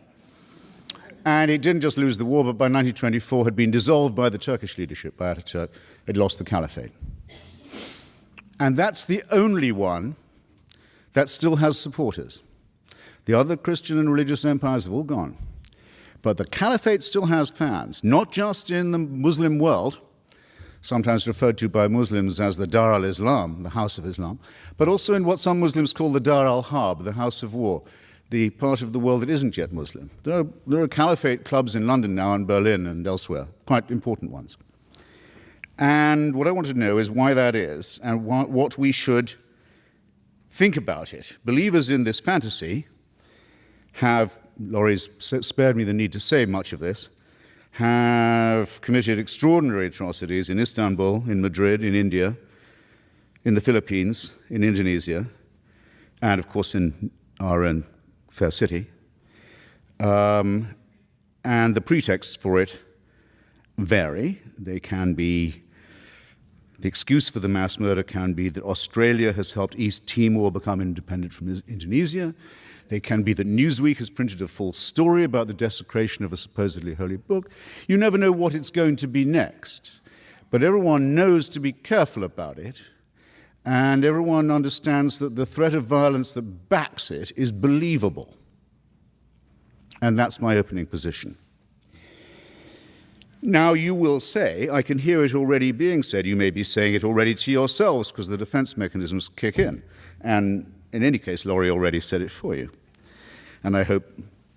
Speaker 8: And it didn't just lose the war, but by 1924 had been dissolved by the Turkish leadership, by Ataturk. It lost the Caliphate. And that's the only one that still has supporters. The other Christian and religious empires have all gone. But the Caliphate still has fans, not just in the Muslim world, sometimes referred to by Muslims as the Dar al-Islam, the House of Islam, but also in what some Muslims call the Dar al-Harb, the House of War, the part of the world that isn't yet Muslim. There are Caliphate clubs in London now and Berlin and elsewhere, quite important ones. And what I want to know is why that is and what we should think about it. Believers in this fantasy have, Laurie's spared me the need to say much of this, have committed extraordinary atrocities in Istanbul, in Madrid, in India, in the Philippines, in Indonesia, and of course in our own fair city. And the pretexts for it vary. They can be, the excuse for the mass murder can be that Australia has helped East Timor become independent from Indonesia. They can be that Newsweek has printed a false story about the desecration of a supposedly holy book. You never know what it's going to be next. But everyone knows to be careful about it and everyone understands that the threat of violence that backs it is believable. And that's my opening position. Now you will say, I can hear it already being said, you may be saying it already to yourselves because the defense mechanisms kick in. And in any case, Laurie already said it for you. And I hope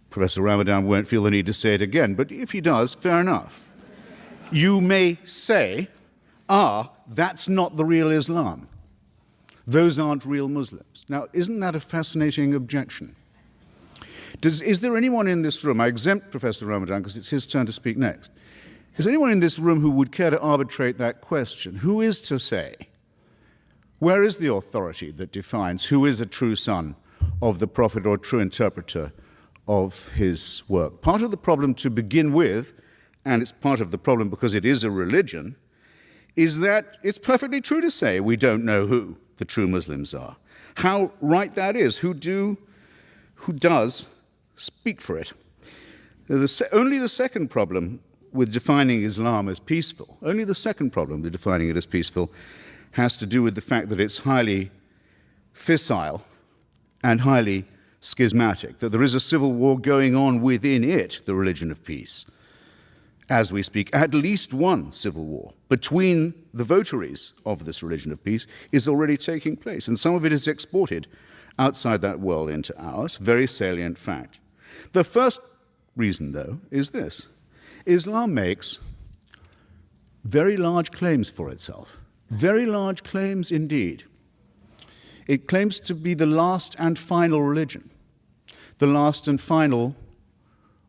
Speaker 8: Professor Ramadan won't feel the need to say it again, but if he does, fair enough. You may say, that's not the real Islam. Those aren't real Muslims. Now, isn't that a fascinating objection? Is there anyone in this room, I exempt Professor Ramadan because it's his turn to speak next, is there anyone in this room who would care to arbitrate that question? Who is to say, where is the authority that defines who is a true son of the Prophet or true interpreter of his work? Part of the problem to begin with, and it's part of the problem because it is a religion, is that it's perfectly true to say we don't know who the true Muslims are. How right that is, who does speak for it. Only the second problem with defining Islam as peaceful, only the second problem with defining it as peaceful has to do with the fact that it's highly fissile and highly schismatic, that there is a civil war going on within it, the religion of peace. As we speak, at least one civil war between the votaries of this religion of peace is already taking place, and some of it is exported outside that world into ours, very salient fact. The first reason, though, is this. Islam makes very large claims for itself, very large claims indeed. It claims to be the last and final religion, the last and final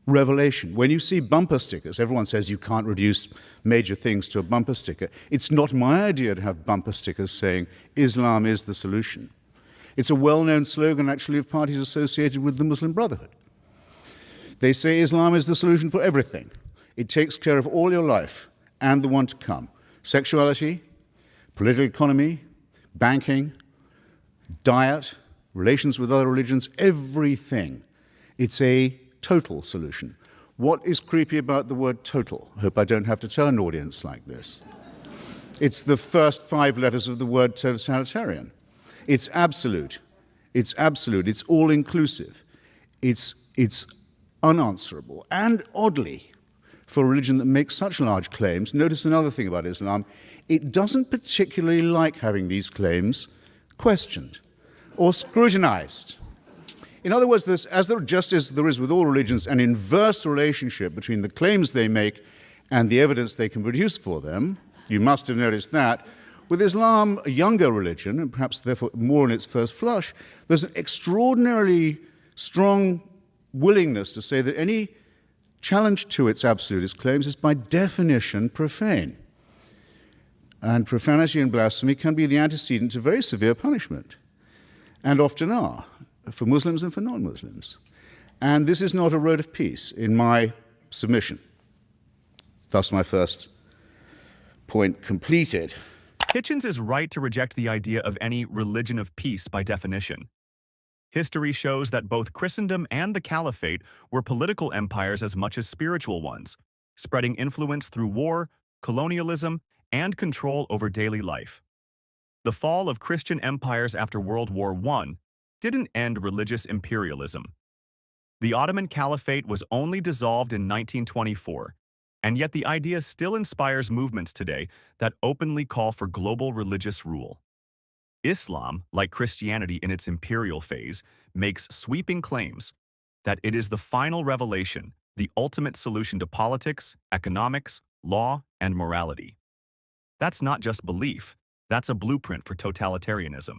Speaker 8: revelation. When you see bumper stickers, everyone says you can't reduce major things to a bumper sticker. It's not my idea to have bumper stickers saying Islam is the solution. It's a well-known slogan actually of parties associated with the Muslim Brotherhood. They say Islam is the solution for everything. It takes care of all your life and the one to come. Sexuality, political economy, banking, diet, relations with other religions, everything. It's a total solution. What is creepy about the word total? I hope I don't have to tell an audience like this. It's the first 5 letters of the word totalitarian. It's absolute. It's absolute. It's all-inclusive. It's unanswerable. And oddly, for a religion that makes such large claims, notice another thing about Islam, it doesn't particularly like having these claims questioned or scrutinized. In other words, just as there is with all religions an inverse relationship between the claims they make and the evidence they can produce for them, you must have noticed that, with Islam, a younger religion, and perhaps therefore more in its first flush, there's an extraordinarily strong willingness to say that any challenge to its absolutist claims is by definition profane. And profanity and blasphemy can be the antecedent to very severe punishment, and often are, for Muslims and for non-Muslims. And this is not a road of peace in my submission. Thus my first point completed.
Speaker 4: Hitchens is right to reject the idea of any religion of peace by definition. History shows that both Christendom and the Caliphate were political empires as much as spiritual ones, spreading influence through war, colonialism, and control over daily life. The fall of Christian empires after World War I didn't end religious imperialism. The Ottoman Caliphate was only dissolved in 1924, and yet the idea still inspires movements today that openly call for global religious rule. Islam, like Christianity in its imperial phase, makes sweeping claims that it is the final revelation, the ultimate solution to politics, economics, law, and morality. That's not just belief, that's a blueprint for totalitarianism.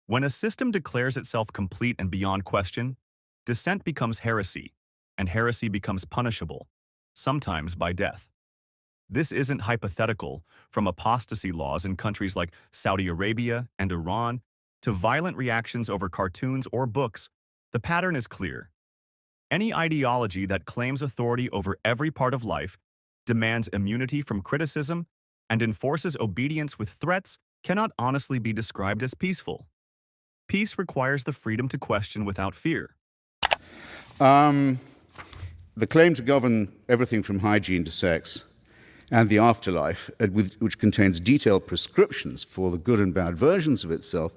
Speaker 4: When a system declares itself complete and beyond question, dissent becomes heresy, and heresy becomes punishable, sometimes by death. This isn't hypothetical, from apostasy laws in countries like Saudi Arabia and Iran to violent reactions over cartoons or books. The pattern is clear. Any ideology that claims authority over every part of life, demands immunity from criticism, and enforces obedience with threats cannot honestly be described as peaceful. Peace requires the freedom to question without fear.
Speaker 8: The claim to govern everything from hygiene to sex and the afterlife, which contains detailed prescriptions for the good and bad versions of itself,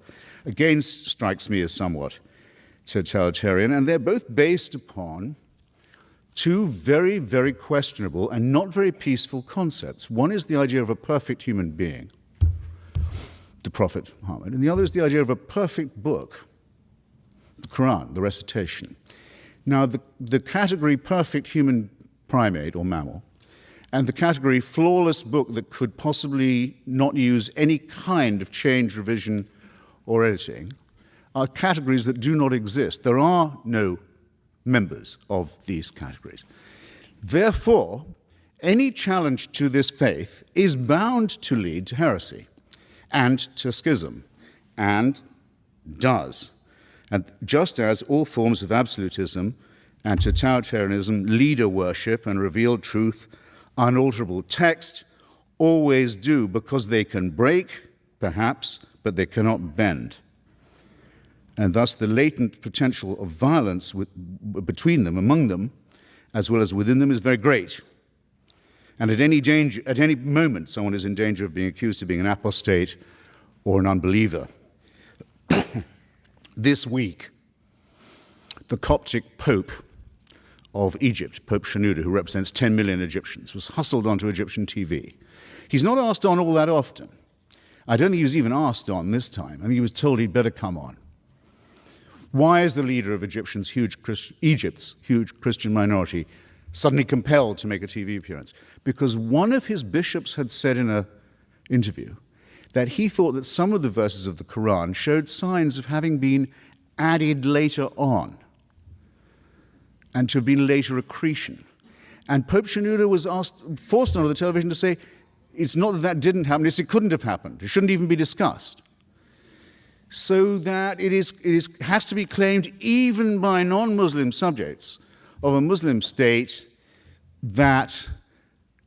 Speaker 8: again strikes me as somewhat totalitarian, and they're both based upon two very, very questionable and not very peaceful concepts. One is the idea of a perfect human being, the Prophet Muhammad, and the other is the idea of a perfect book, the Quran, the recitation. Now, the category perfect human primate or mammal and the category flawless book that could possibly not use any kind of change, revision, or editing are categories that do not exist. There are no members of these categories. Therefore, any challenge to this faith is bound to lead to heresy and to schism, and does. And just as all forms of absolutism and totalitarianism, leader worship and revealed truth, unalterable text, always do, because they can break, perhaps, but they cannot bend. And thus the latent potential of violence between them, among them, as well as within them, is very great. And at any moment, someone is in danger of being accused of being an apostate or an unbeliever. This week, the Coptic Pope of Egypt, Pope Shenouda, who represents 10 million Egyptians, was hustled onto Egyptian TV. He's not asked on all that often. I don't think he was even asked on this time. I think he was told he'd better come on. Why is the leader of Egypt's huge Christian minority suddenly compelled to make a TV appearance? Because one of his bishops had said in an interview that he thought that some of the verses of the Quran showed signs of having been added later on and to have been later accretion. And Pope Shenouda was forced onto the television to say, it's not that that didn't happen, it's it couldn't have happened. It shouldn't even be discussed. So that it has to be claimed even by non-Muslim subjects of a Muslim state that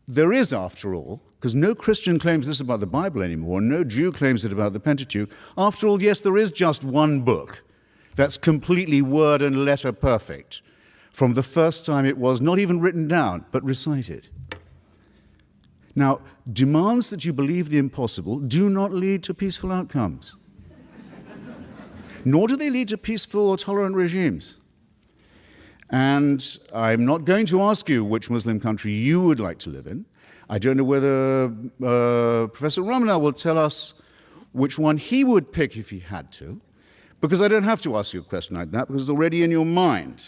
Speaker 8: there is, after all, because no Christian claims this about the Bible anymore, no Jew claims it about the Pentateuch. After all, yes, there is just one book that's completely word and letter perfect from the first time it was not even written down, but recited. Now, demands that you believe the impossible do not lead to peaceful outcomes. Nor do they lead to peaceful or tolerant regimes. And I'm not going to ask you which Muslim country you would like to live in. I don't know whether Professor Ramana will tell us which one he would pick if he had to, because I don't have to ask you a question like that, because it's already in your mind.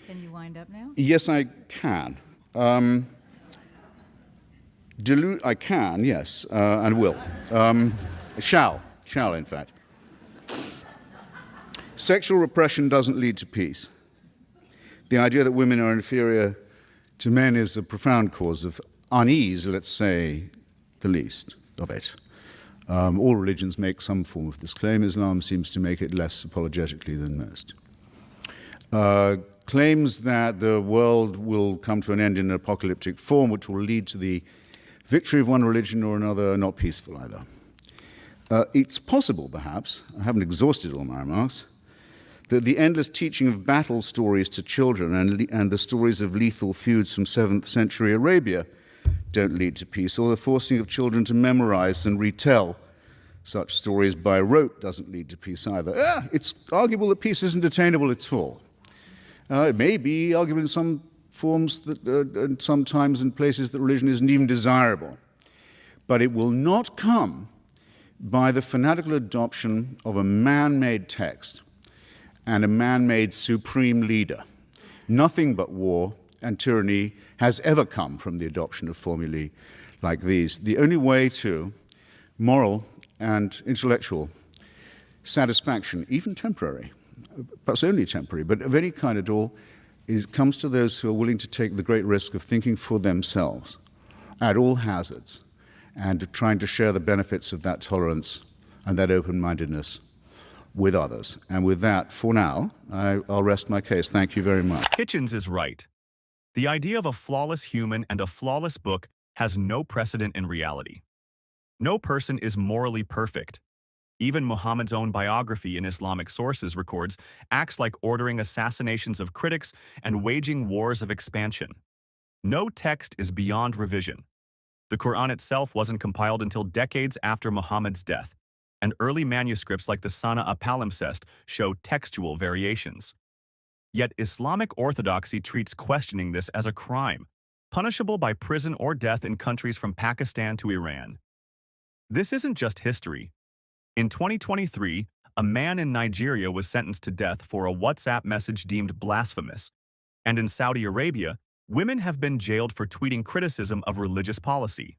Speaker 9: Can you wind up now?
Speaker 8: Yes, I can. I can, yes, and will. Shall, in fact. Sexual repression doesn't lead to peace. The idea that women are inferior to men is a profound cause of unease, let's say the least of it. All religions make some form of this claim. Islam seems to make it less apologetically than most. Claims that the world will come to an end in an apocalyptic form, which will lead to the victory of one religion or another, are not peaceful either. It's possible, perhaps, I haven't exhausted all my remarks, that the endless teaching of battle stories to children and the stories of lethal feuds from 7th century Arabia don't lead to peace, or the forcing of children to memorize and retell such stories by rote doesn't lead to peace either. It's arguable that peace isn't attainable at all. It may be arguable in some forms that, and sometimes in places that religion isn't even desirable, but it will not come by the fanatical adoption of a man-made text and a man-made supreme leader. Nothing but war and tyranny has ever come from the adoption of formulae like these. The only way to moral and intellectual satisfaction, even temporary, perhaps only temporary, but of any kind at all, comes to those who are willing to take the great risk of thinking for themselves at all hazards and trying to share the benefits of that tolerance and that open-mindedness with others. And with that, for now, I'll rest my case. Thank you very much.
Speaker 4: Hitchens is right. The idea of a flawless human and a flawless book has no precedent in reality. No person is morally perfect. Even Muhammad's own biography in Islamic sources records acts like ordering assassinations of critics and waging wars of expansion. No text is beyond revision. The Quran itself wasn't compiled until decades after Muhammad's death, and early manuscripts like the Sana'a palimpsest show textual variations. Yet Islamic orthodoxy treats questioning this as a crime, punishable by prison or death in countries from Pakistan to Iran. This isn't just history. In 2023, a man in Nigeria was sentenced to death for a WhatsApp message deemed blasphemous, and in Saudi Arabia, women have been jailed for tweeting criticism of religious policy.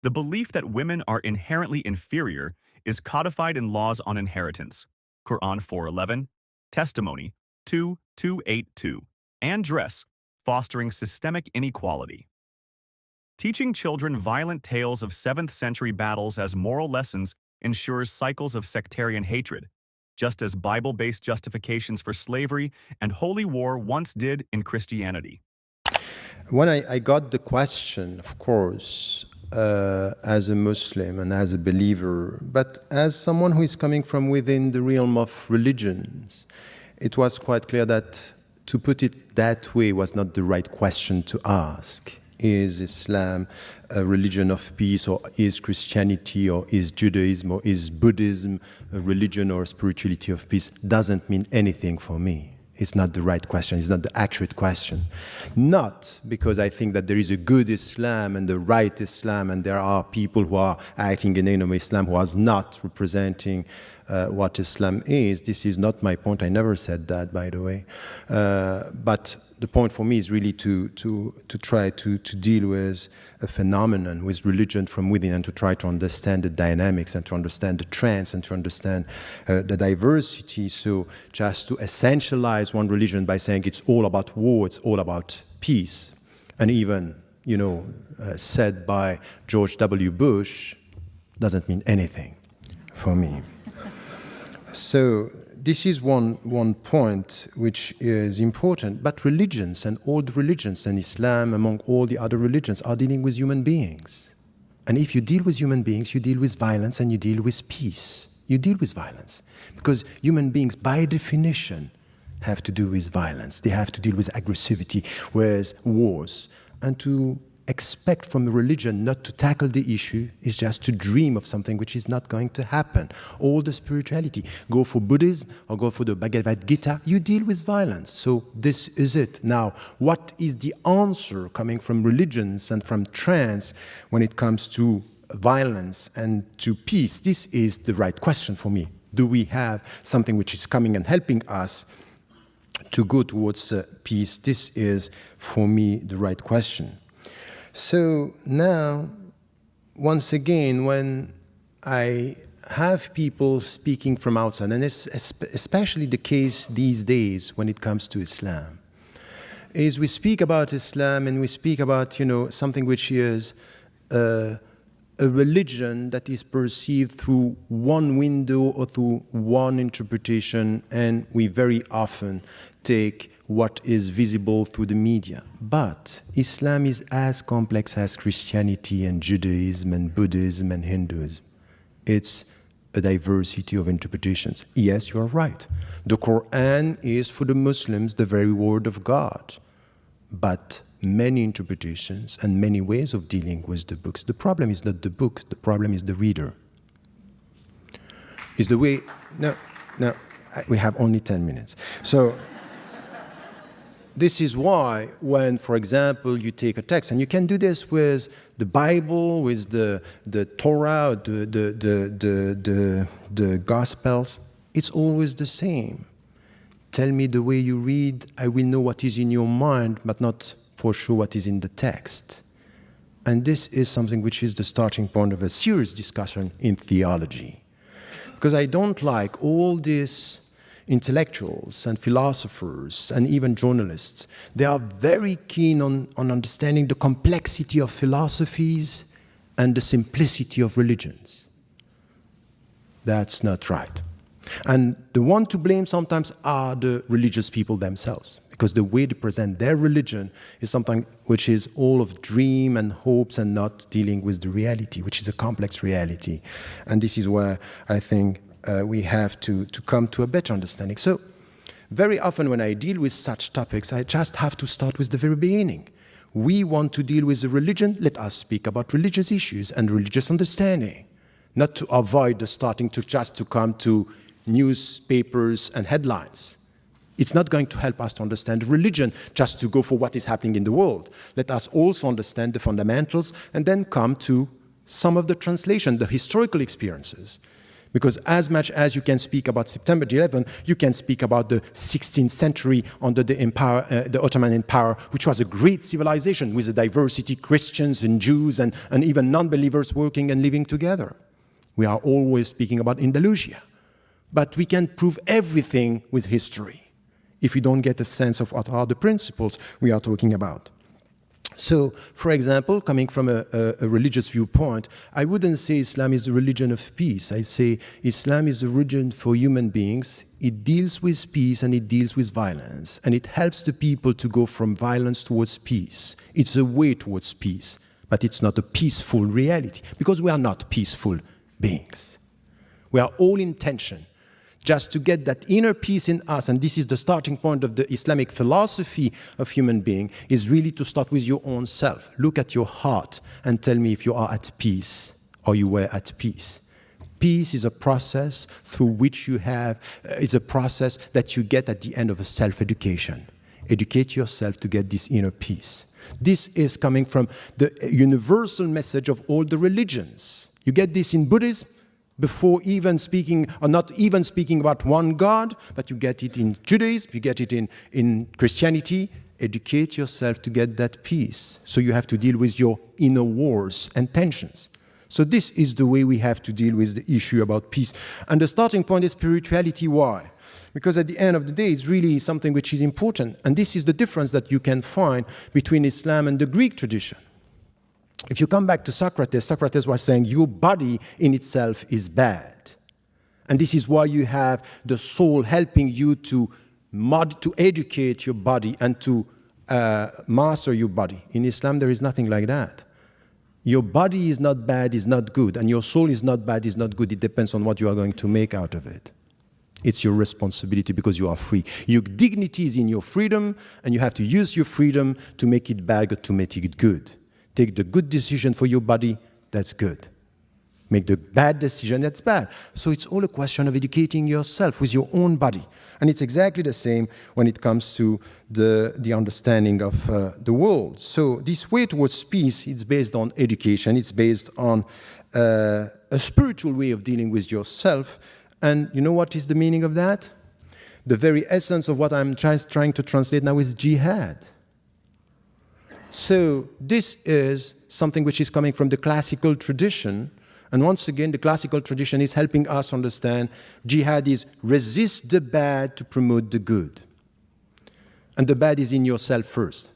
Speaker 4: The belief that women are inherently inferior is codified in laws on inheritance, Quran 4:11, testimony 2:282, and dress, fostering systemic inequality. Teaching children violent tales of 7th century battles as moral lessons ensures cycles of sectarian hatred, just as Bible-based justifications for slavery and holy war once did in Christianity.
Speaker 10: When I got the question, of course, as a Muslim and as a believer, but as someone who is coming from within the realm of religions, it was quite clear that to put it that way was not the right question to ask. Is Islam a religion of peace, or is Christianity, or is Judaism, or is Buddhism a religion or a spirituality of peace? Doesn't mean anything for me. It's not the right question. It's not the accurate question. Not because I think that there is a good Islam and the right Islam, and there are people who are acting in the name of Islam who are not representing what Islam is. This is not my point. I never said that, by the way. But the point for me is really to try to deal with a phenomenon, with religion from within, and to try to understand the dynamics and to understand the trends and to understand the diversity. So just to essentialize one religion by saying it's all about war, it's all about peace, and even, said by George W. Bush, doesn't mean anything for me. So this is one point which is important. But religions, and all the religions, and Islam among all the other religions, are dealing with human beings. And if you deal with human beings, you deal with violence and you deal with peace. You deal with violence. Because human beings, by definition, have to do with violence. They have to deal with aggressivity, with wars. And to expect from a religion not to tackle the issue is just to dream of something which is not going to happen. All the spirituality, go for Buddhism or go for the Bhagavad Gita, you deal with violence. So this is it. Now, what is the answer coming from religions and from trends when it comes to violence and to peace? This is the right question for me. Do we have something which is coming and helping us to go towards peace? This is, for me, the right question. So now, once again, when I have people speaking from outside, and it's especially the case these days when it comes to Islam, is we speak about Islam and we speak about, something which is a religion that is perceived through one window or through one interpretation, and we very often take what is visible through the media. But Islam is as complex as Christianity and Judaism and Buddhism and Hinduism. It's a diversity of interpretations. Yes, you are right. The Quran is, for the Muslims, the very word of God. But many interpretations and many ways of dealing with the books. The problem is not the book, the problem is the reader. Is the way, no, we have only 10 minutes. So, this is why when, for example, you take a text, and you can do this with the Bible, with the Torah, the Gospels, it's always the same. Tell me the way you read, I will know what is in your mind, but not for sure what is in the text. And this is something which is the starting point of a serious discussion in theology. Because I don't like all these intellectuals and philosophers and even journalists. They are very keen on understanding the complexity of philosophies and the simplicity of religions. That's not right. And the one to blame sometimes are the religious people themselves, because the way they present their religion is something which is all of dream and hopes and not dealing with the reality, which is a complex reality. And this is where I think we have to come to a better understanding. So very often when I deal with such topics, I just have to start with the very beginning. We want to deal with the religion, let us speak about religious issues and religious understanding, not to avoid the starting to just to come to newspapers and headlines. It's not going to help us to understand religion just to go for what is happening in the world. Let us also understand the fundamentals and then come to some of the translation, the historical experiences. Because as much as you can speak about September 11, you can speak about the 16th century under the empire, the Ottoman Empire, which was a great civilization with a diversity, Christians and Jews and even non-believers working and living together. We are always speaking about Andalusia. But we can prove everything with history if we don't get a sense of what are the principles we are talking about. So, for example, coming from a religious viewpoint, I wouldn't say Islam is the religion of peace. I say Islam is the religion for human beings. It deals with peace and it deals with violence. And it helps the people to go from violence towards peace. It's a way towards peace, but it's not a peaceful reality, because we are not peaceful beings. We are all in tension. Just to get that inner peace in us, and this is the starting point of the Islamic philosophy of human being, is really to start with your own self. Look at your heart and tell me if you are at peace or you were at peace. Peace is a process through which you have, it's a process that you get at the end of a self-education. Educate yourself to get this inner peace. This is coming from the universal message of all the religions. You get this in Buddhism, before even speaking, or not even speaking about one God, but you get it in Judaism, you get it in Christianity. Educate yourself to get that peace. So you have to deal with your inner wars and tensions. So this is the way we have to deal with the issue about peace. And the starting point is spirituality. Why? Because at the end of the day, it's really something which is important. And this is the difference that you can find between Islam and the Greek tradition. If you come back to Socrates, Socrates was saying your body in itself is bad. And this is why you have the soul helping you to educate your body and to master your body. In Islam, there is nothing like that. Your body is not bad, is not good, and your soul is not bad, is not good. It depends on what you are going to make out of it. It's your responsibility because you are free. Your dignity is in your freedom, and you have to use your freedom to make it bad or to make it good. Take the good decision for your body, that's good. Make the bad decision, that's bad. So it's all a question of educating yourself with your own body. And it's exactly the same when it comes to the understanding of the world. So this way towards peace, it's based on education. It's based on a spiritual way of dealing with yourself. And you know what is the meaning of that? The very essence of what I'm trying to translate now is jihad. So this is something which is coming from the classical tradition. And once again, the classical tradition is helping us understand jihad is resist the bad to promote the good. And the bad is in yourself first.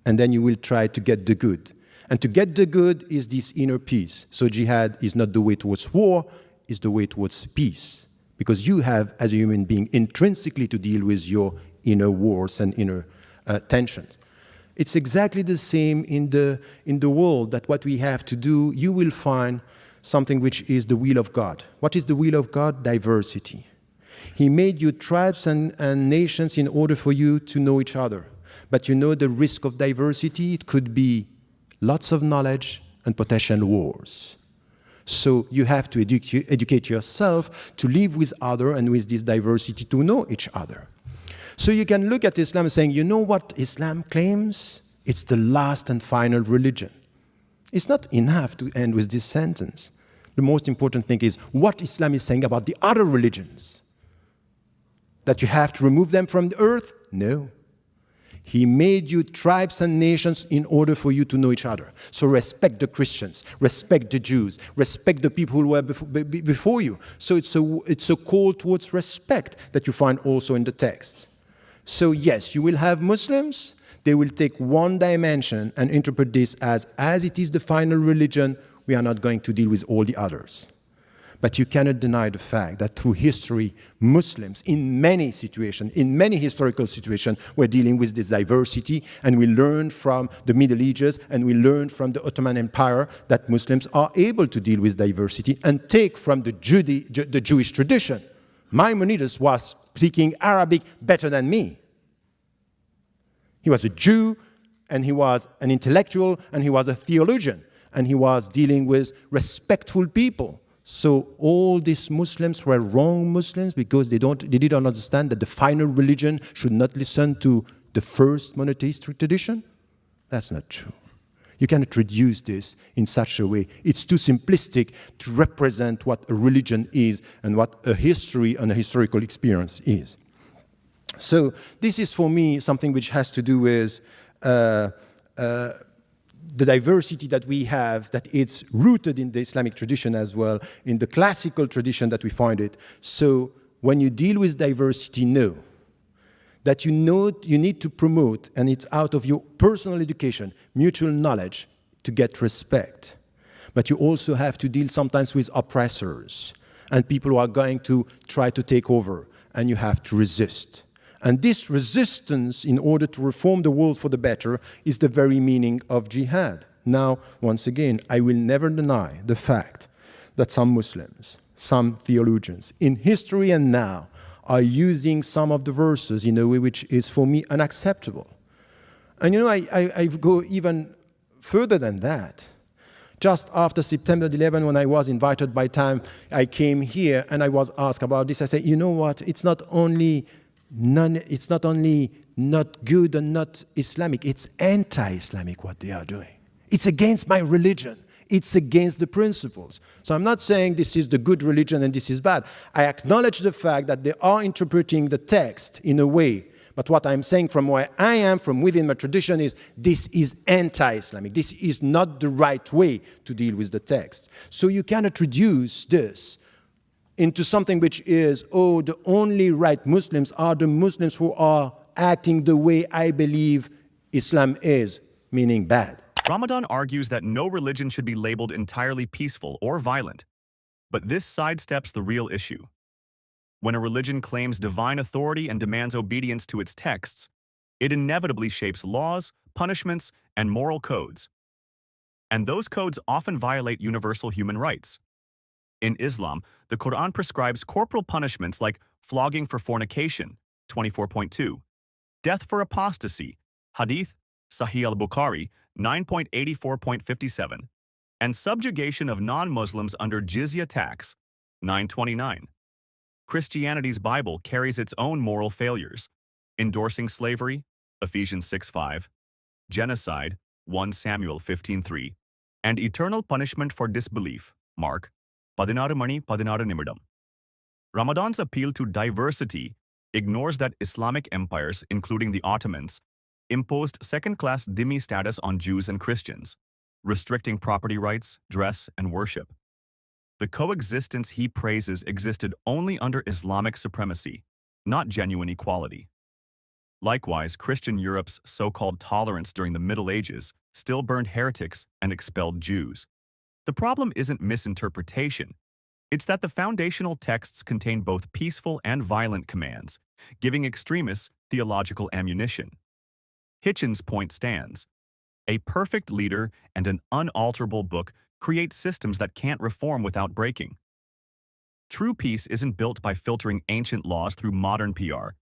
Speaker 10: And then you will try to get the good. And to get the good is this inner peace. So jihad is not the way towards war, it's the way towards peace. Because you have, as a human being, intrinsically to deal with your inner wars and inner tensions. It's exactly the same in the world, that what we have to do, you will find something which is the will of God. What is the will of God? Diversity. He made you tribes and nations in order for you to know each other. But you know the risk of diversity? It could be lots of knowledge and potential wars. So you have to educate yourself to live with others and with this diversity to know each other. So you can look at Islam saying, you know what Islam claims? It's the last and final religion. It's not enough to end with this sentence. The most important thing is what Islam is saying about the other religions. That you have to remove them from the earth? No. He made you tribes and nations in order for you to know each other. So respect the Christians, respect the Jews, respect the people who were before you. So it's a call towards respect that you find also in the texts. So yes, you will have Muslims. They will take one dimension and interpret this as it is the final religion, we are not going to deal with all the others. But you cannot deny the fact that through history, Muslims, in many situations, in many historical situations, were dealing with this diversity, and we learned from the Middle Ages, and we learned from the Ottoman Empire that Muslims are able to deal with diversity and take from the Jewish tradition. Maimonides was speaking Arabic better than me. He was a Jew, and he was an intellectual, and he was a theologian, and he was dealing with respectful people. So all these Muslims were wrong Muslims because they didn't understand that the final religion should not listen to the first monotheistic tradition? That's not true. You cannot reduce this in such a way. It's too simplistic to represent what a religion is and what a history and a historical experience is. So this is, for me, something which has to do with the diversity that we have, that it's rooted in the Islamic tradition as well, in the classical tradition that we find it. So when you deal with diversity, know that you need to promote, and it's out of your personal education, mutual knowledge, to get respect. But you also have to deal sometimes with oppressors and people who are going to try to take over, and you have to resist. And this resistance, in order to reform the world for the better, is the very meaning of jihad. Now, once again, I will never deny the fact that some Muslims, some theologians, in history and now, are using some of the verses in a way which is, for me, unacceptable. And I go even further than that. Just after September 11, when I was invited by Time, I came here and I was asked about this. I said, you know what, it's not only not good and not Islamic, it's anti-Islamic what they are doing. It's against my religion. It's against the principles. So I'm not saying this is the good religion and this is bad. I acknowledge the fact that they are interpreting the text in a way. But what I'm saying from where I am, from within my tradition, is this is anti-Islamic. This is not the right way to deal with the text. So you cannot reduce this into something which is, oh, the only right Muslims are the Muslims who are acting the way I believe Islam is, meaning bad.
Speaker 4: Ramadan argues that no religion should be labeled entirely peaceful or violent, but this sidesteps the real issue. When a religion claims divine authority and demands obedience to its texts, it inevitably shapes laws, punishments, and moral codes. And those codes often violate universal human rights. In Islam, the Quran prescribes corporal punishments like flogging for fornication, 24.2, death for apostasy, Hadith, Sahih al-Bukhari, 9.84.57, and subjugation of non-Muslims under jizya tax, 929. Christianity's Bible carries its own moral failures, endorsing slavery, Ephesians 6:5, genocide, 1 Samuel 15:3, and eternal punishment for disbelief, Mark 16 mani 16 nimidam. Ramadan's appeal to diversity ignores that Islamic empires, including the Ottomans, imposed second-class dhimmi status on Jews and Christians, restricting property rights, dress, and worship. The coexistence he praises existed only under Islamic supremacy, not genuine equality. Likewise, Christian Europe's so-called tolerance during the Middle Ages still burned heretics and expelled Jews. The problem isn't misinterpretation. It's that the foundational texts contain both peaceful and violent commands, giving extremists theological ammunition. Hitchens' point stands. A perfect leader and an unalterable book create systems that can't reform without breaking. True peace isn't built by filtering ancient laws through modern PR.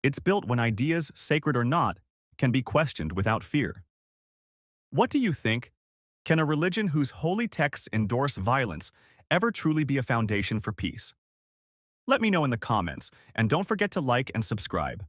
Speaker 4: It's built when ideas, sacred or not, can be questioned without fear. What do you think? Can a religion whose holy texts endorse violence ever truly be a foundation for peace? Let me know in the comments, and don't forget to like and subscribe.